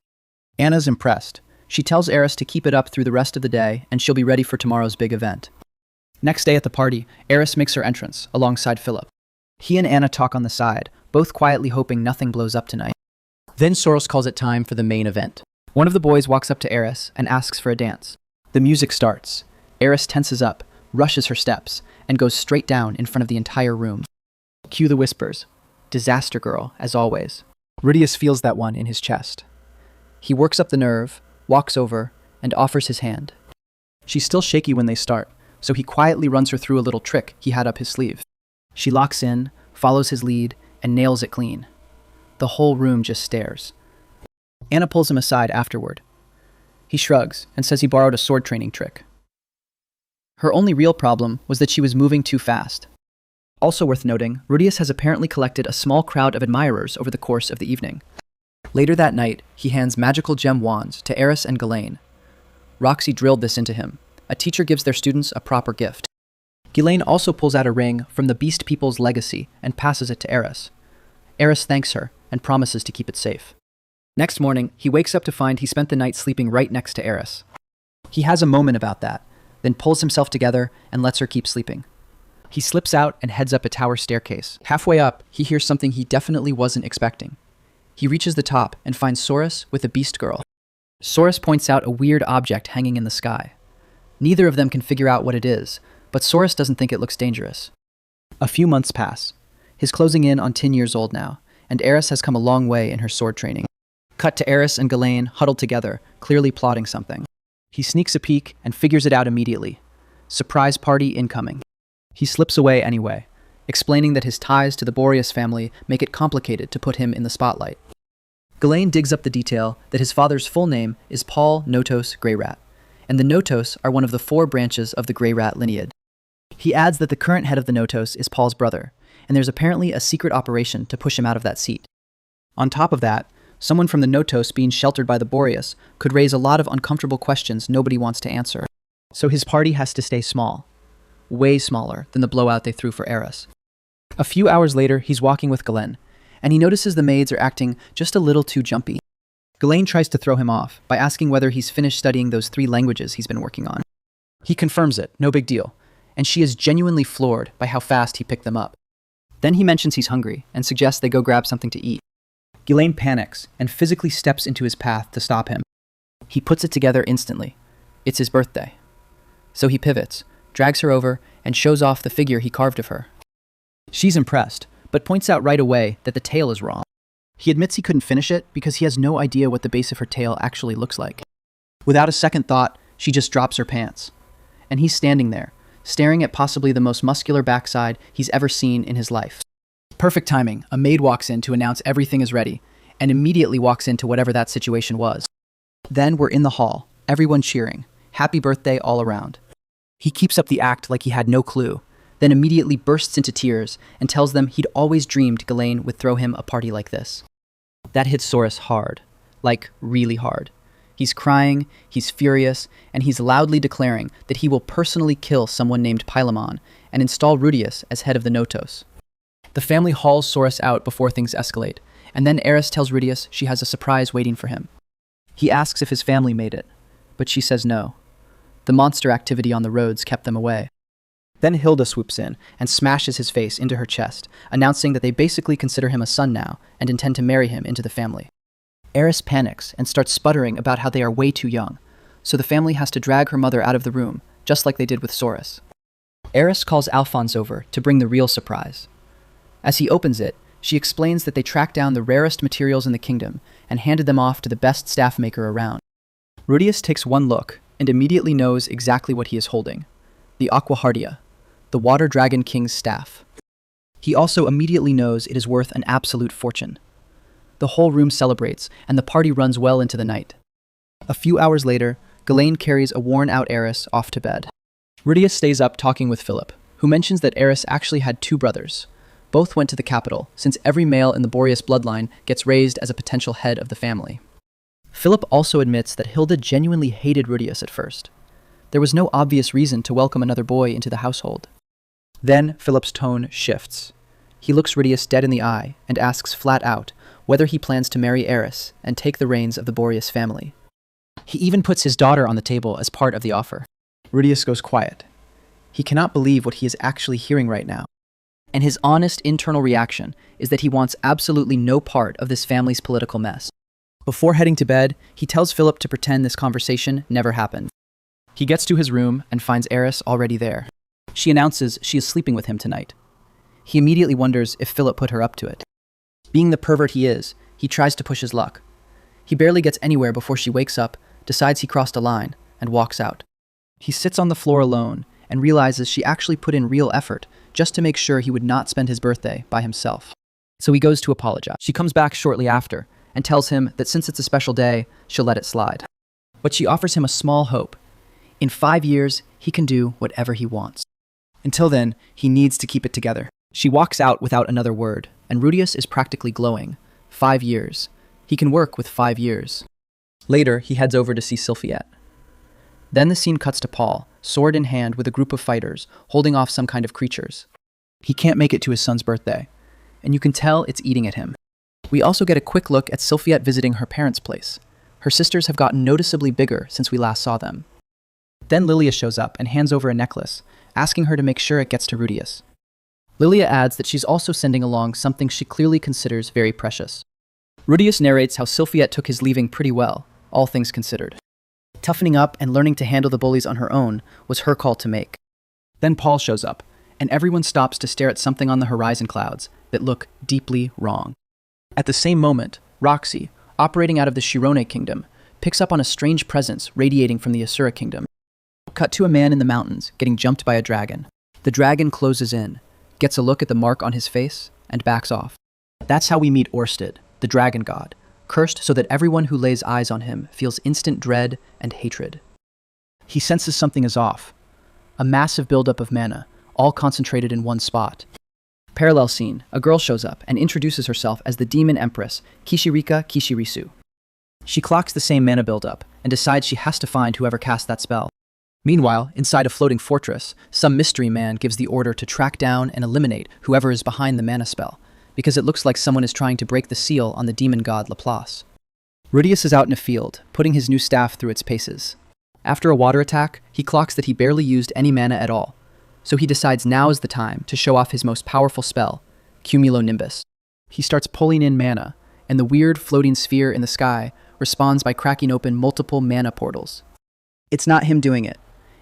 Anna's impressed. She tells Eris to keep it up through the rest of the day, and she'll be ready for tomorrow's big event. Next day at the party, Eris makes her entrance, alongside Philip. He and Anna talk on the side, both quietly hoping nothing blows up tonight. Then Soros calls it time for the main event. One of the boys walks up to Eris and asks for a dance. The music starts. Eris tenses up, rushes her steps, and goes straight down in front of the entire room. Cue the whispers. Disaster girl, as always. Rudius feels that one in his chest. He works up the nerve, walks over, and offers his hand. She's still shaky when they start, so he quietly runs her through a little trick he had up his sleeve. She locks in, follows his lead, and nails it clean. The whole room just stares. Anna pulls him aside afterward. He shrugs and says he borrowed a sword training trick. Her only real problem was that she was moving too fast. Also worth noting, Rudius has apparently collected a small crowd of admirers over the course of the evening. Later that night, he hands magical gem wands to Eris and Ghislaine. Roxy drilled this into him. A teacher gives their students a proper gift. Ghislaine also pulls out a ring from the Beast People's legacy and passes it to Eris. Eris thanks her and promises to keep it safe. Next morning, he wakes up to find he spent the night sleeping right next to Eris. He has a moment about that, then pulls himself together and lets her keep sleeping. He slips out and heads up a tower staircase. Halfway up, he hears something he definitely wasn't expecting. He reaches the top and finds Soros with a beast girl. Soros points out a weird object hanging in the sky. Neither of them can figure out what it is, but Soros doesn't think it looks dangerous. A few months pass. He's closing in on 10 years old now, and Eris has come a long way in her sword training. Cut to Eris and Ghislaine huddled together, clearly plotting something. He sneaks a peek and figures it out immediately. Surprise party incoming. He slips away anyway, explaining that his ties to the Boreas family make it complicated to put him in the spotlight. Ghislaine digs up the detail that his father's full name is Paul Notos Greyrat, and the Notos are one of the 4 branches of the Greyrat lineage. He adds that the current head of the Notos is Paul's brother, and there's apparently a secret operation to push him out of that seat. On top of that, Someone from the Notos being sheltered by the Boreas could raise a lot of uncomfortable questions nobody wants to answer. So his party has to stay small. Way smaller than the blowout they threw for Eris. A few hours later, he's walking with Galen, and he notices the maids are acting just a little too jumpy. Galen tries to throw him off by asking whether he's finished studying those 3 languages he's been working on. He confirms it, no big deal, and she is genuinely floored by how fast he picked them up. Then he mentions he's hungry and suggests they go grab something to eat. Ghislaine panics and physically steps into his path to stop him. He puts it together instantly. It's his birthday. So he pivots, drags her over, and shows off the figure he carved of her. She's impressed, but points out right away that the tail is wrong. He admits he couldn't finish it because he has no idea what the base of her tail actually looks like. Without a second thought, she just drops her pants. And he's standing there, staring at possibly the most muscular backside he's ever seen in his life. Perfect timing, a maid walks in to announce everything is ready, and immediately walks into whatever that situation was. Then we're in the hall, everyone cheering, happy birthday all around. He keeps up the act like he had no clue, then immediately bursts into tears and tells them he'd always dreamed Ghislaine would throw him a party like this. That hits Soros hard, like really hard. He's crying, he's furious, and he's loudly declaring that he will personally kill someone named Pylamon and install Rudius as head of the Notos. The family hauls Soros out before things escalate, and then Eris tells Rudius she has a surprise waiting for him. He asks if his family made it, but she says no. The monster activity on the roads kept them away. Then Hilda swoops in and smashes his face into her chest, announcing that they basically consider him a son now and intend to marry him into the family. Eris panics and starts sputtering about how they are way too young, so the family has to drag her mother out of the room, just like they did with Soros. Eris calls Alphonse over to bring the real surprise. As he opens it, she explains that they tracked down the rarest materials in the kingdom and handed them off to the best staff maker around. Rudius takes one look and immediately knows exactly what he is holding. The Aquahardia, the Water Dragon King's staff. He also immediately knows it is worth an absolute fortune. The whole room celebrates, and the party runs well into the night. A few hours later, Ghislaine carries a worn-out Eris off to bed. Rudius stays up talking with Philip, who mentions that Eris actually had 2 brothers. Both went to the capital, since every male in the Boreas bloodline gets raised as a potential head of the family. Philip also admits that Hilda genuinely hated Rudius at first. There was no obvious reason to welcome another boy into the household. Then Philip's tone shifts. He looks Rudius dead in the eye and asks flat out whether he plans to marry Eris and take the reins of the Boreas family. He even puts his daughter on the table as part of the offer. Rudius goes quiet. He cannot believe what he is actually hearing right now. And his honest internal reaction is that he wants absolutely no part of this family's political mess. Before heading to bed, he tells Philip to pretend this conversation never happened. He gets to his room and finds Eris already there. She announces she is sleeping with him tonight. He immediately wonders if Philip put her up to it. Being the pervert he is, he tries to push his luck. He barely gets anywhere before she wakes up, decides he crossed a line, and walks out. He sits on the floor alone and realizes she actually put in real effort just to make sure he would not spend his birthday by himself. So he goes to apologize. She comes back shortly after and tells him that since it's a special day, she'll let it slide. But she offers him a small hope. In 5 years, he can do whatever he wants. Until then, he needs to keep it together. She walks out without another word, and Rudius is practically glowing. 5 years. He can work with 5 years. Later, he heads over to see Sylphiette. Then the scene cuts to Paul, sword in hand with a group of fighters, holding off some kind of creatures. He can't make it to his son's birthday, and you can tell it's eating at him. We also get a quick look at Sylphiette visiting her parents' place. Her sisters have gotten noticeably bigger since we last saw them. Then Lilia shows up and hands over a necklace, asking her to make sure it gets to Rudius. Lilia adds that she's also sending along something she clearly considers very precious. Rudius narrates how Sylphiette took his leaving pretty well, all things considered. Toughening up and learning to handle the bullies on her own was her call to make. Then Paul shows up, and everyone stops to stare at something on the horizon clouds that look deeply wrong. At the same moment, Roxy, operating out of the Shirone kingdom, picks up on a strange presence radiating from the Asura kingdom. Cut to a man in the mountains getting jumped by a dragon. The dragon closes in, gets a look at the mark on his face, and backs off. That's how we meet Orsted, the dragon god, cursed so that everyone who lays eyes on him feels instant dread and hatred. He senses something is off. A massive buildup of mana, all concentrated in one spot. Parallel scene, a girl shows up and introduces herself as the demon empress, Kishirika Kishirisu. She clocks the same mana buildup and decides she has to find whoever cast that spell. Meanwhile, inside a floating fortress, some mystery man gives the order to track down and eliminate whoever is behind the mana spell, because it looks like someone is trying to break the seal on the demon god Laplace. Rudius is out in a field, putting his new staff through its paces. After a water attack, he clocks that he barely used any mana at all, so he decides now is the time to show off his most powerful spell, Cumulonimbus. He starts pulling in mana, and the weird floating sphere in the sky responds by cracking open multiple mana portals. It's not him doing it,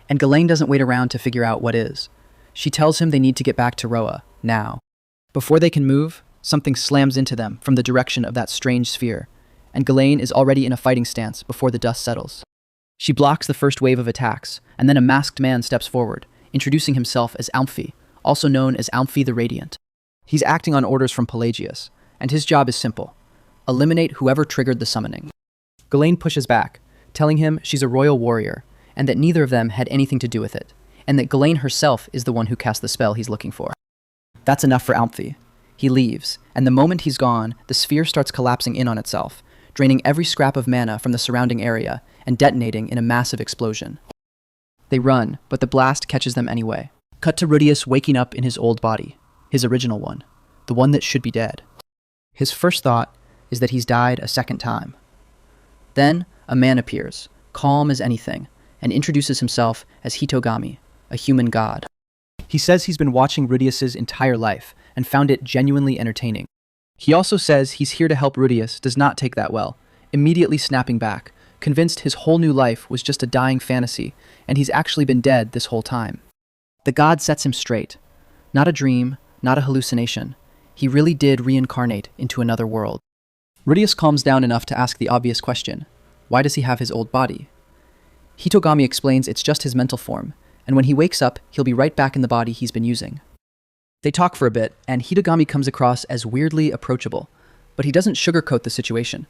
and Ghislaine doesn't wait around to figure out what is. She tells him they need to get back to Roa, now. Before they can move, something slams into them from the direction of that strange sphere, and Ghislaine is already in a fighting stance before the dust settles. She blocks the first wave of attacks, and then a masked man steps forward, introducing himself as Amphi, also known as Amphi the Radiant. He's acting on orders from Pelagius, and his job is simple: eliminate whoever triggered the summoning. Ghislaine pushes back, telling him she's a royal warrior, and that neither of them had anything to do with it, and that Ghislaine herself is the one who cast the spell he's looking for. That's enough for Amphi. He leaves, and the moment he's gone, the sphere starts collapsing in on itself, draining every scrap of mana from the surrounding area and detonating in a massive explosion. They run, but the blast catches them anyway. Cut to Rudius waking up in his old body, his original one, the one that should be dead. His first thought is that he's died a second time. Then, a man appears, calm as anything, and introduces himself as Hitogami, a human god. He says he's been watching Rudius's entire life and found it genuinely entertaining. He also says he's here to help. Rudius does not take that well, immediately snapping back, convinced his whole new life was just a dying fantasy, and he's actually been dead this whole time. The god sets him straight. Not a dream, not a hallucination. He really did reincarnate into another world. Rudius calms down enough to ask the obvious question: why does he have his old body? Hitogami explains it's just his mental form, and when he wakes up, he'll be right back in the body he's been using. They talk for a bit, and Hitogami comes across as weirdly approachable, but he doesn't sugarcoat the situation.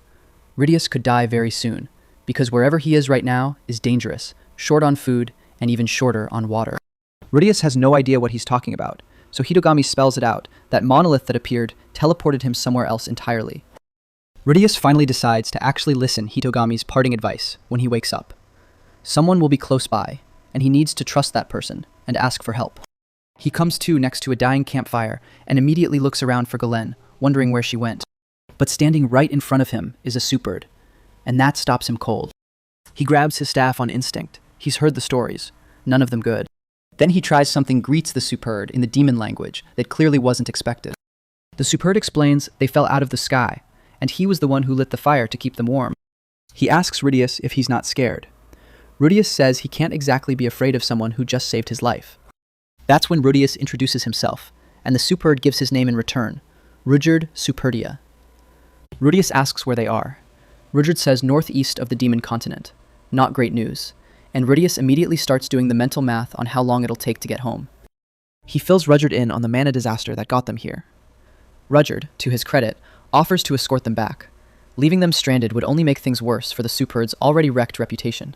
Rudius could die very soon, because wherever he is right now is dangerous, short on food, and even shorter on water. Rudius has no idea what he's talking about, so Hitogami spells it out. That monolith that appeared teleported him somewhere else entirely. Rudius finally decides to actually listen Hitogami's parting advice when he wakes up. Someone will be close by, and he needs to trust that person and ask for help. He comes to next to a dying campfire and immediately looks around for Ghislaine, wondering where she went. But standing right in front of him is a superd, and that stops him cold. He grabs his staff on instinct. He's heard the stories, none of them good. Then he tries something, greets the superd in the demon language that clearly wasn't expected. The superd explains they fell out of the sky, and he was the one who lit the fire to keep them warm. He asks Rudius if he's not scared. Rudius says he can't exactly be afraid of someone who just saved his life. That's when Rudius introduces himself, and the superd gives his name in return, Rudyard Superdia. Rudius asks where they are. Rudyard says northeast of the demon continent. Not great news, and Rudius immediately starts doing the mental math on how long it'll take to get home. He fills Rudyard in on the mana disaster that got them here. Rudyard, to his credit, offers to escort them back. Leaving them stranded would only make things worse for the superd's already wrecked reputation.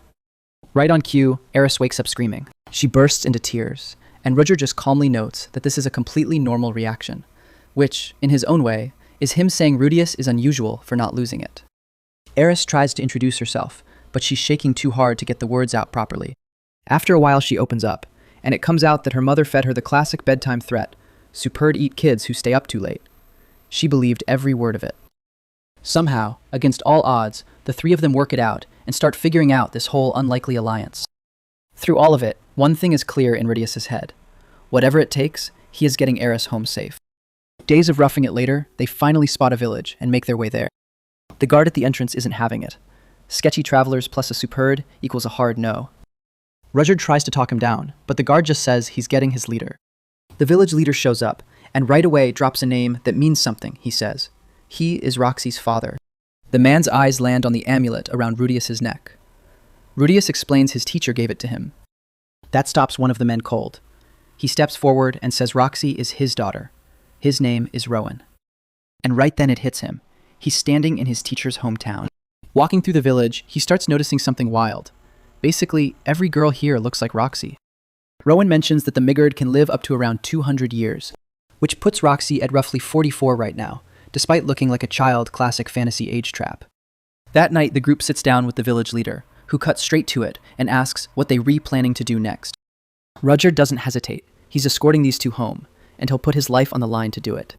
Right on cue, Eris wakes up screaming. She bursts into tears, and Rudyard just calmly notes that this is a completely normal reaction, which, in his own way, is him saying Rudius is unusual for not losing it. Eris tries to introduce herself, but she's shaking too hard to get the words out properly. After a while, she opens up, and it comes out that her mother fed her the classic bedtime threat: Superd eat kids who stay up too late. She believed every word of it. Somehow, against all odds, the three of them work it out and start figuring out this whole unlikely alliance. Through all of it, one thing is clear in Rudius's head. Whatever it takes, he is getting Eris home safe. Days of roughing it later, they finally spot a village and make their way there. The guard at the entrance isn't having it. Sketchy travelers plus a superd equals a hard no. Rudyard tries to talk him down, but the guard just says he's getting his leader. The village leader shows up, and right away drops a name that means something, he says. He is Roxy's father. The man's eyes land on the amulet around Rudius's neck. Rudius explains his teacher gave it to him. That stops one of the men cold. He steps forward and says Roxy is his daughter. His name is Rowan. And right then it hits him. He's standing in his teacher's hometown. Walking through the village, he starts noticing something wild. Basically, every girl here looks like Roxy. Rowan mentions that the Migard can live up to around 200 years. which puts Roxy at roughly 44 right now, despite looking like a child classic fantasy age trap. That night, the group sits down with the village leader, who cuts straight to it and asks what they planning to do next. Rudyard doesn't hesitate. He's escorting these two home, and he'll put his life on the line to do it.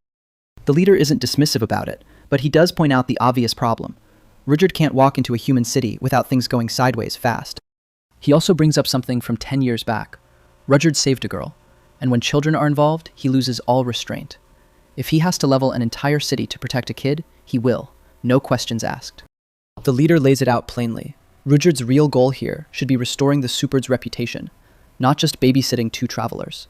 The leader isn't dismissive about it, but he does point out the obvious problem. Rudyard can't walk into a human city without things going sideways fast. He also brings up something from 10 years back. Rudyard saved a girl, and when children are involved, he loses all restraint. If he has to level an entire city to protect a kid, he will, no questions asked. The leader lays it out plainly. Rudyard's real goal here should be restoring the Superd's reputation, not just babysitting two travelers.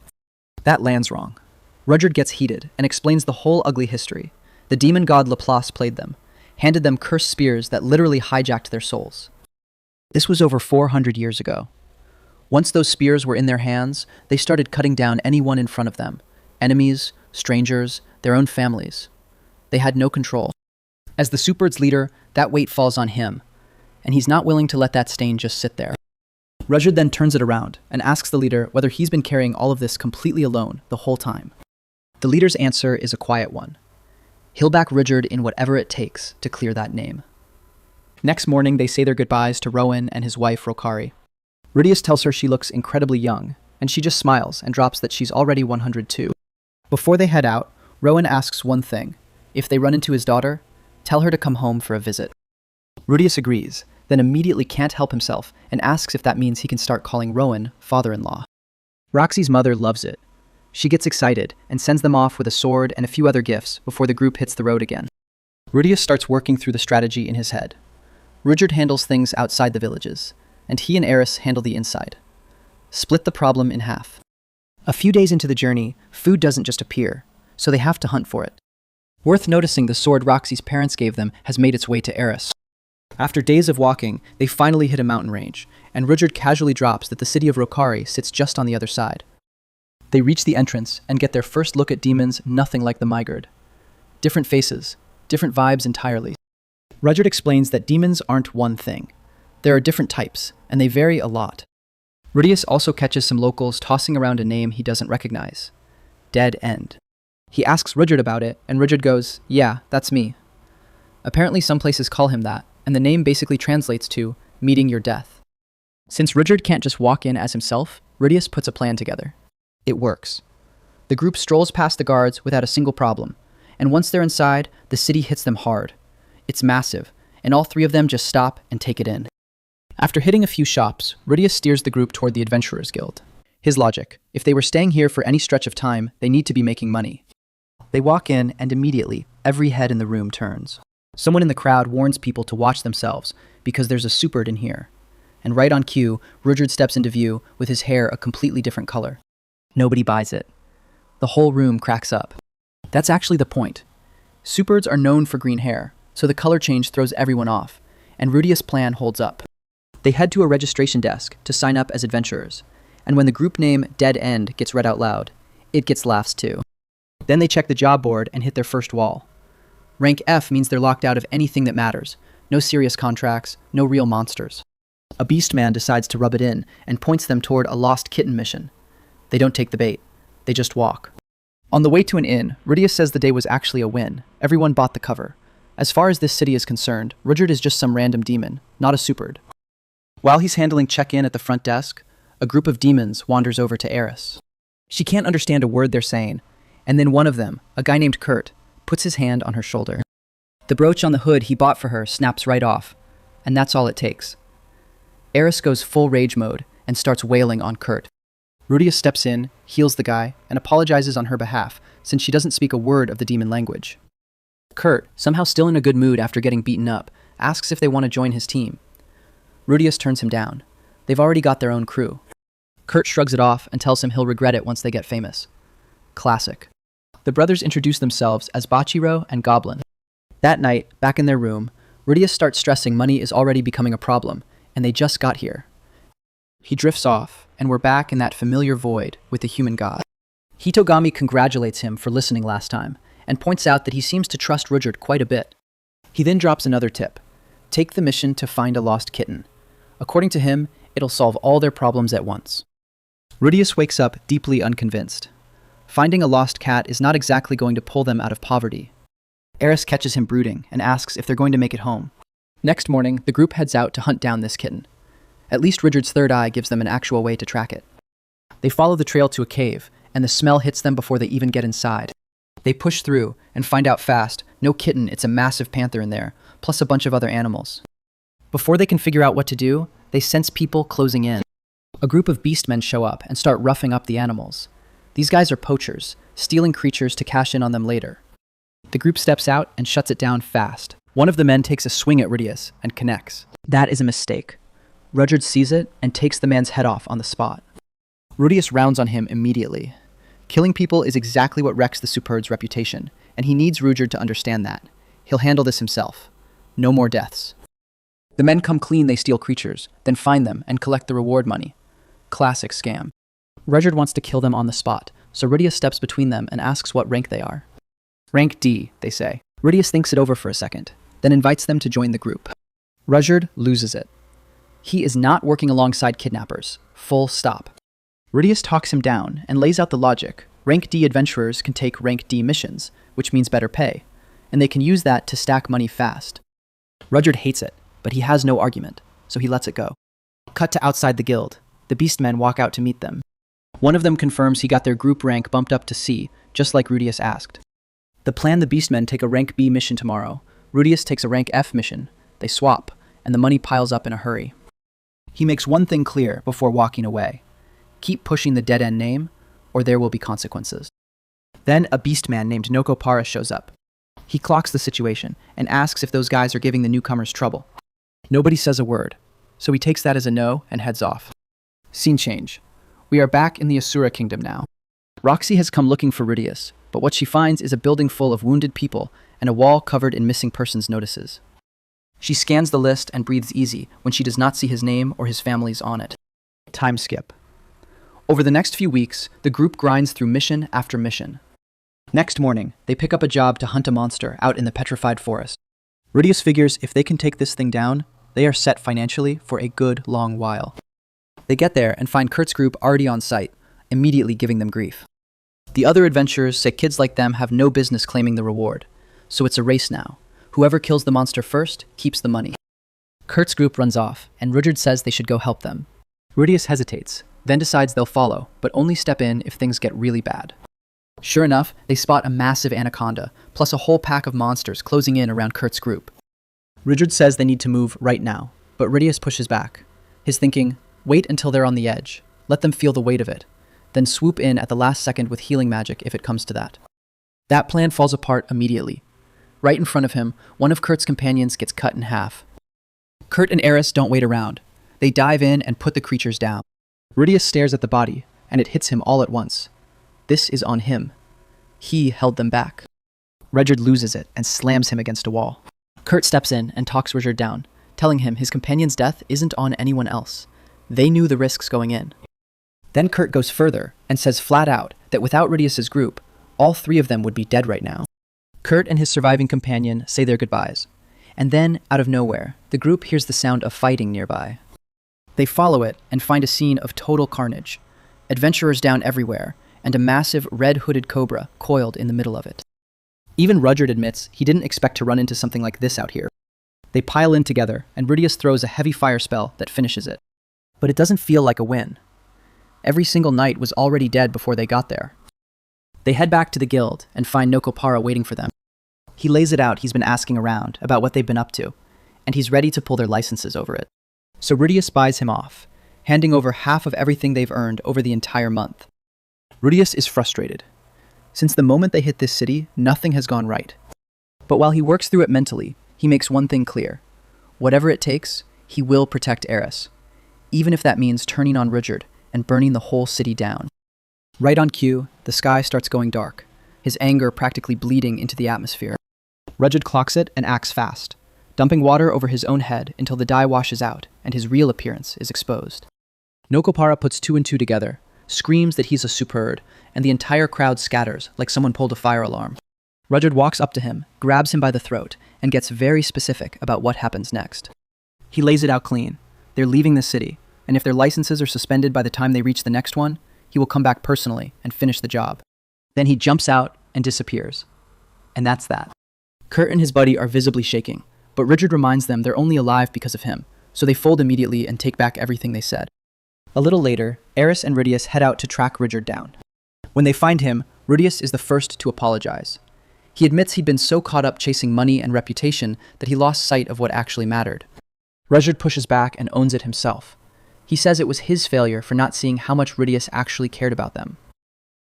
That lands wrong. Rudyard gets heated and explains the whole ugly history. The demon god Laplace played them, handed them cursed spears that literally hijacked their souls. This was over 400 years ago. Once those spears were in their hands, they started cutting down anyone in front of them. Enemies, strangers, their own families. They had no control. As the Superd's leader, that weight falls on him, and he's not willing to let that stain just sit there. Rudyard then turns it around and asks the leader whether he's been carrying all of this completely alone the whole time. The leader's answer is a quiet one. He'll back Rudyard in whatever it takes to clear that name. Next morning, they say their goodbyes to Rowan and his wife, Rokari. Rudius tells her she looks incredibly young, and she just smiles and drops that she's already 102. Before they head out, Rowan asks one thing. If they run into his daughter, tell her to come home for a visit. Rudius agrees, then immediately can't help himself and asks if that means he can start calling Rowan father-in-law. Roxy's mother loves it. She gets excited and sends them off with a sword and a few other gifts before the group hits the road again. Rudius starts working through the strategy in his head. Rudyard handles things outside the villages, and he and Eris handle the inside. Split the problem in half. A few days into the journey, food doesn't just appear, so they have to hunt for it. Worth noticing, the sword Roxy's parents gave them has made its way to Eris. After days of walking, they finally hit a mountain range, and Rudyard casually drops that the city of Rokari sits just on the other side. They reach the entrance and get their first look at demons nothing like the Migard. Different faces, different vibes entirely. Rudyard explains that demons aren't one thing. There are different types, and they vary a lot. Rudius also catches some locals tossing around a name he doesn't recognize. Dead End. He asks Rudyard about it, and Rudyard goes, "Yeah, that's me." Apparently some places call him that, and the name basically translates to meeting your death. Since Rudyard can't just walk in as himself, Rudius puts a plan together. It works. The group strolls past the guards without a single problem, and once they're inside, the city hits them hard. It's massive, and all three of them just stop and take it in. After hitting a few shops, Rudius steers the group toward the Adventurers Guild. His logic: if they were staying here for any stretch of time, they need to be making money. They walk in, and immediately, every head in the room turns. Someone in the crowd warns people to watch themselves, because there's a Superd in here. And right on cue, Rudyard steps into view with his hair a completely different color. Nobody buys it. The whole room cracks up. That's actually the point. Superds are known for green hair, so the color change throws everyone off, and Rudius' plan holds up. They head to a registration desk to sign up as adventurers, and when the group name Dead End gets read out loud, it gets laughs too. Then they check the job board and hit their first wall. Rank F means they're locked out of anything that matters. No serious contracts, no real monsters. A beast man decides to rub it in and points them toward a lost kitten mission. They don't take the bait. They just walk. On the way to an inn, Rudius says the day was actually a win. Everyone bought the cover. As far as this city is concerned, Rudyard is just some random demon, not a Superd. While he's handling check-in at the front desk, a group of demons wanders over to Eris. She can't understand a word they're saying, and then one of them, a guy named Kurt, puts his hand on her shoulder. The brooch on the hood he bought for her snaps right off, and that's all it takes. Eris goes full rage mode and starts wailing on Kurt. Rudius steps in, heals the guy, and apologizes on her behalf, since she doesn't speak a word of the demon language. Kurt, somehow still in a good mood after getting beaten up, asks if they want to join his team. Rudius turns him down. They've already got their own crew. Kurt shrugs it off and tells him he'll regret it once they get famous. Classic. The brothers introduce themselves as Bachiro and Goblin. That night, back in their room, Rudius starts stressing money is already becoming a problem, and they just got here. He drifts off, and we're back in that familiar void with the human god. Hitogami congratulates him for listening last time, and points out that he seems to trust Rudyard quite a bit. He then drops another tip. Take the mission to find a lost kitten. According to him, it'll solve all their problems at once. Rudius wakes up deeply unconvinced. Finding a lost cat is not exactly going to pull them out of poverty. Eris catches him brooding and asks if they're going to make it home. Next morning, the group heads out to hunt down this kitten. At least Richard's third eye gives them an actual way to track it. They follow the trail to a cave, and the smell hits them before they even get inside. They push through and find out fast, no kitten, it's a massive panther in there, plus a bunch of other animals. Before they can figure out what to do, they sense people closing in. A group of beastmen show up and start roughing up the animals. These guys are poachers, stealing creatures to cash in on them later. The group steps out and shuts it down fast. One of the men takes a swing at Rudius and connects. That is a mistake. Rudyard sees it and takes the man's head off on the spot. Rudius rounds on him immediately. Killing people is exactly what wrecks the Superb's reputation, and he needs Rudyard to understand that. He'll handle this himself. No more deaths. The men come clean, they steal creatures, then find them and collect the reward money. Classic scam. Rudyard wants to kill them on the spot, so Rudius steps between them and asks what rank they are. Rank D, they say. Rudius thinks it over for a second, then invites them to join the group. Rudyard loses it. He is not working alongside kidnappers. Full stop. Rudius talks him down and lays out the logic. Rank D adventurers can take rank D missions, which means better pay, and they can use that to stack money fast. Rudyard hates it, but he has no argument, so he lets it go. Cut to outside the guild. The beastmen walk out to meet them. One of them confirms he got their group rank bumped up to C, just like Rudius asked. The beastmen take a rank B mission tomorrow. Rudius takes a rank F mission. They swap, and the money piles up in a hurry. He makes one thing clear before walking away. Keep pushing the dead-end name, or there will be consequences. Then a beastman named Nokopara shows up. He clocks the situation and asks if those guys are giving the newcomers trouble. Nobody says a word, so he takes that as a no and heads off. Scene change. We are back in the Asura kingdom now. Roxy has come looking for Rudius, but what she finds is a building full of wounded people and a wall covered in missing persons notices. She scans the list and breathes easy when she does not see his name or his family's on it. Time skip. Over the next few weeks, the group grinds through mission after mission. Next morning, they pick up a job to hunt a monster out in the petrified forest. Rudius figures if they can take this thing down, they are set financially for a good long while. They get there and find Kurt's group already on site, immediately giving them grief. The other adventurers say kids like them have no business claiming the reward, so it's a race now. Whoever kills the monster first keeps the money. Kurt's group runs off, and Rudyard says they should go help them. Rudius hesitates, then decides they'll follow, but only step in if things get really bad. Sure enough, they spot a massive anaconda, plus a whole pack of monsters closing in around Kurt's group. Rudyard says they need to move right now, but Rudius pushes back. His thinking, wait until they're on the edge, let them feel the weight of it, then swoop in at the last second with healing magic if it comes to that. That plan falls apart immediately. Right in front of him, one of Kurt's companions gets cut in half. Kurt and Eris don't wait around. They dive in and put the creatures down. Rudius stares at the body, and it hits him all at once. This is on him. He held them back. Rudyard loses it and slams him against a wall. Kurt steps in and talks Rudyard down, telling him his companion's death isn't on anyone else. They knew the risks going in. Then Kurt goes further and says flat out that without Rudius's group, all three of them would be dead right now. Kurt and his surviving companion say their goodbyes. And then, out of nowhere, the group hears the sound of fighting nearby. They follow it and find a scene of total carnage. Adventurers down everywhere, and a massive red-hooded cobra coiled in the middle of it. Even Rudyard admits he didn't expect to run into something like this out here. They pile in together, and Rudius throws a heavy fire spell that finishes it. But it doesn't feel like a win. Every single knight was already dead before they got there. They head back to the guild and find Nokopara waiting for them. He lays it out he's been asking around about what they've been up to, and he's ready to pull their licenses over it. So Rudius buys him off, handing over half of everything they've earned over the entire month. Rudius is frustrated. Since the moment they hit this city, nothing has gone right. But while he works through it mentally, he makes one thing clear. Whatever it takes, he will protect Eris, even if that means turning on Rudyard and burning the whole city down. Right on cue, the sky starts going dark, his anger practically bleeding into the atmosphere. Rudyard clocks it and acts fast, dumping water over his own head until the dye washes out and his real appearance is exposed. Nokopara puts two and two together, screams that he's a Superb, and the entire crowd scatters like someone pulled a fire alarm. Rudyard walks up to him, grabs him by the throat, and gets very specific about what happens next. He lays it out clean. They're leaving the city, and if their licenses are suspended by the time they reach the next one, he will come back personally and finish the job. Then he jumps out and disappears. And that's that. Kurt and his buddy are visibly shaking, but Richard reminds them they're only alive because of him, so they fold immediately and take back everything they said. A little later, Eris and Rudius head out to track Richard down. When they find him, Rudius is the first to apologize. He admits he'd been so caught up chasing money and reputation that he lost sight of what actually mattered. Richard pushes back and owns it himself. He says it was his failure for not seeing how much Rudius actually cared about them.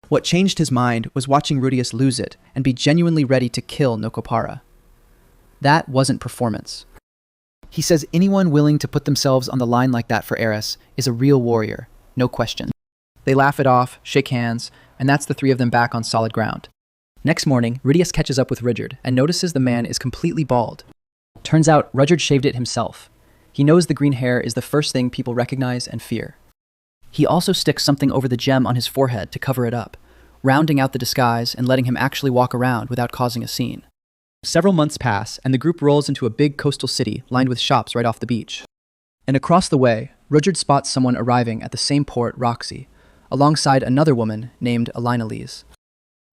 What changed his mind was watching Rudius lose it and be genuinely ready to kill Nokopara. That wasn't performance. He says anyone willing to put themselves on the line like that for Eris is a real warrior, no question. They laugh it off, shake hands, and that's the three of them back on solid ground. Next morning, Rudius catches up with Richard and notices the man is completely bald. Turns out, Richard shaved it himself. He knows the green hair is the first thing people recognize and fear. He also sticks something over the gem on his forehead to cover it up, rounding out the disguise and letting him actually walk around without causing a scene. Several months pass, and the group rolls into a big coastal city lined with shops right off the beach. And across the way, Richard spots someone arriving at the same port, Roxy, alongside another woman named Elinalise.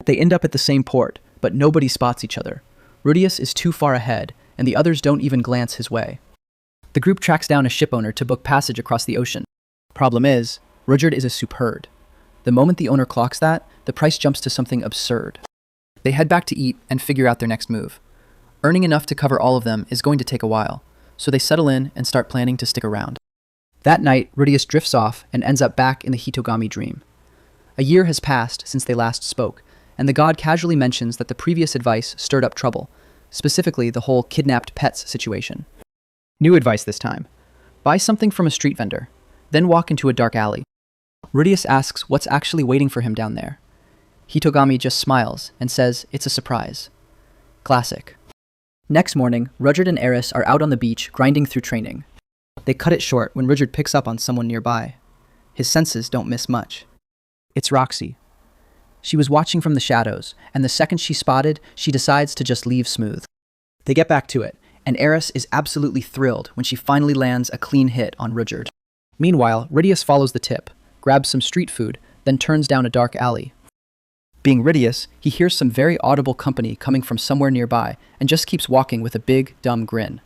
They end up at the same port, but nobody spots each other. Rudius is too far ahead, and the others don't even glance his way. The group tracks down a shipowner to book passage across the ocean. Problem is, Richard is a superherd. The moment the owner clocks that, the price jumps to something absurd. They head back to eat and figure out their next move. Earning enough to cover all of them is going to take a while, so they settle in and start planning to stick around. That night, Rudius drifts off and ends up back in the Hitogami dream. A year has passed since they last spoke, and the god casually mentions that the previous advice stirred up trouble, specifically the whole kidnapped pets situation. New advice this time. Buy something from a street vendor, then walk into a dark alley. Rudius asks what's actually waiting for him down there. Hitogami just smiles and says it's a surprise. Classic. Next morning, Rudyard and Eris are out on the beach grinding through training. They cut it short when Rudyard picks up on someone nearby. His senses don't miss much. It's Roxy. She was watching from the shadows, and the second she spotted, she decides to just leave smooth. They get back to it, and Eris is absolutely thrilled when she finally lands a clean hit on Rudyard. Meanwhile, Rudius follows the tip, grabs some street food, then turns down a dark alley. Being Rudius, he hears some very audible company coming from somewhere nearby and just keeps walking with a big, dumb grin.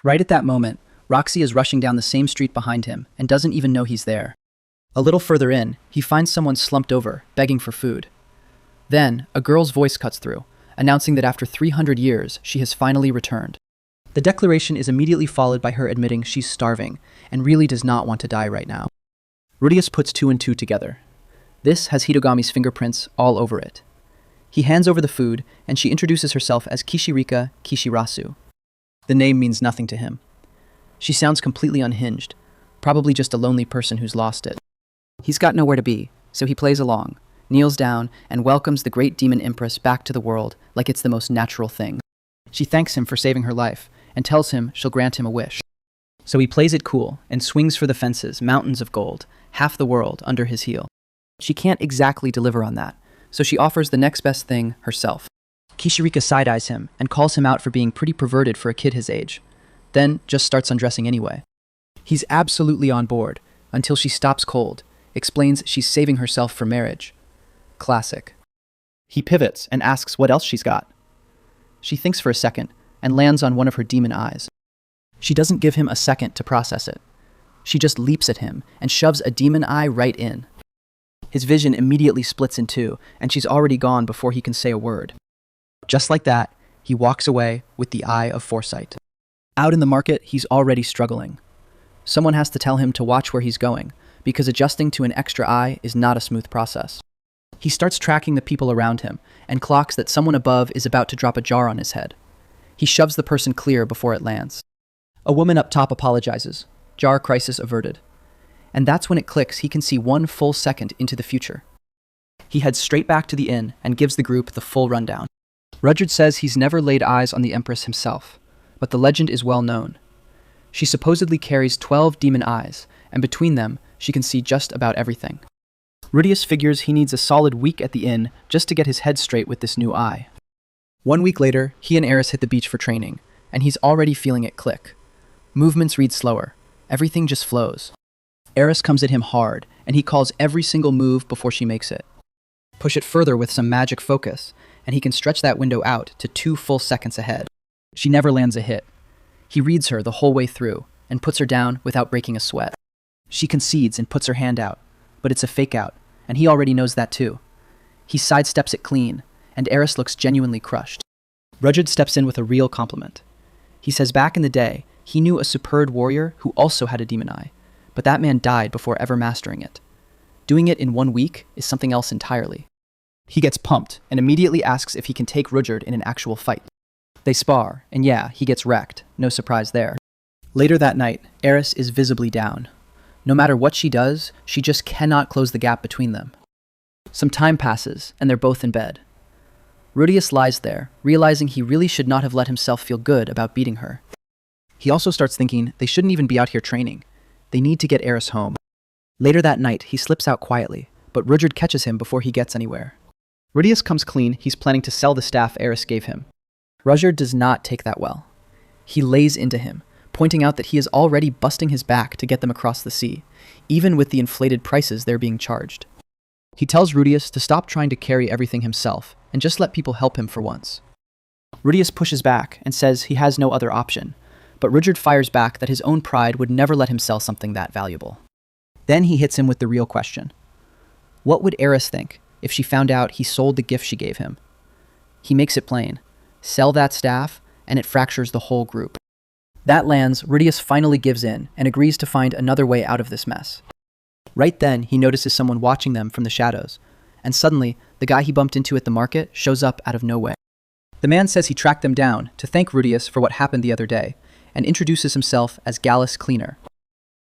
Right at that moment, Roxy is rushing down the same street behind him and doesn't even know he's there. A little further in, he finds someone slumped over, begging for food. Then, a girl's voice cuts through, announcing that after 300 years, she has finally returned. The declaration is immediately followed by her admitting she's starving and really does not want to die right now. Rudius puts two and two together. This has Hitogami's fingerprints all over it. He hands over the food, and she introduces herself as Kishirika Kishirasu. The name means nothing to him. She sounds completely unhinged, probably just a lonely person who's lost it. He's got nowhere to be, so he plays along, kneels down, and welcomes the great demon empress back to the world like it's the most natural thing. She thanks him for saving her life, and tells him she'll grant him a wish. So he plays it cool, and swings for the fences, mountains of gold, half the world under his heel. She can't exactly deliver on that, so she offers the next best thing herself. Kishirika side-eyes him, and calls him out for being pretty perverted for a kid his age, then just starts undressing anyway. He's absolutely on board, until she stops cold, explains she's saving herself for marriage. Classic. He pivots and asks what else she's got. She thinks for a second, and lands on one of her demon eyes. She doesn't give him a second to process it. She just leaps at him and shoves a demon eye right in. His vision immediately splits in two, and she's already gone before he can say a word. Just like that, he walks away with the eye of foresight. Out in the market, he's already struggling. Someone has to tell him to watch where he's going, because adjusting to an extra eye is not a smooth process. He starts tracking the people around him, and clocks that someone above is about to drop a jar on his head. He shoves the person clear before it lands. A woman up top apologizes. Jar crisis averted. And that's when it clicks he can see 1 full second into the future. He heads straight back to the inn and gives the group the full rundown. Rudyard says he's never laid eyes on the Empress himself, but the legend is well known. She supposedly carries 12 demon eyes, and between them, she can see just about everything. Rudius figures he needs a solid week at the inn just to get his head straight with this new eye. 1 week later, he and Eris hit the beach for training, and he's already feeling it click. Movements read slower. Everything just flows. Eris comes at him hard, and he calls every single move before she makes it. Push it further with some magic focus, and he can stretch that window out to 2 full seconds ahead. She never lands a hit. He reads her the whole way through and puts her down without breaking a sweat. She concedes and puts her hand out, but it's a fake out, and he already knows that too. He sidesteps it clean, and Eris looks genuinely crushed. Rudyard steps in with a real compliment. He says back in the day, he knew a superb warrior who also had a demon eye, but that man died before ever mastering it. Doing it in 1 week is something else entirely. He gets pumped and immediately asks if he can take Rudyard in an actual fight. They spar, and yeah, he gets wrecked, no surprise there. Later that night, Eris is visibly down. No matter what she does, she just cannot close the gap between them. Some time passes, and they're both in bed. Rudius lies there, realizing he really should not have let himself feel good about beating her. He also starts thinking they shouldn't even be out here training. They need to get Eris home. Later that night, he slips out quietly, but Rudyard catches him before he gets anywhere. Rudius comes clean he's planning to sell the staff Eris gave him. Rudyard does not take that well. He lays into him, pointing out that he is already busting his back to get them across the sea, even with the inflated prices they're being charged. He tells Rudius to stop trying to carry everything himself and just let people help him for once. Rudius pushes back and says he has no other option, but Rudyard fires back that his own pride would never let him sell something that valuable. Then he hits him with the real question. What would Eris think if she found out he sold the gift she gave him? He makes it plain. Sell that staff, and it fractures the whole group. That lands, Rudius finally gives in and agrees to find another way out of this mess. Right then, he notices someone watching them from the shadows, and suddenly, the guy he bumped into at the market shows up out of nowhere. The man says he tracked them down to thank Rudius for what happened the other day, and introduces himself as Gallus Cleaner.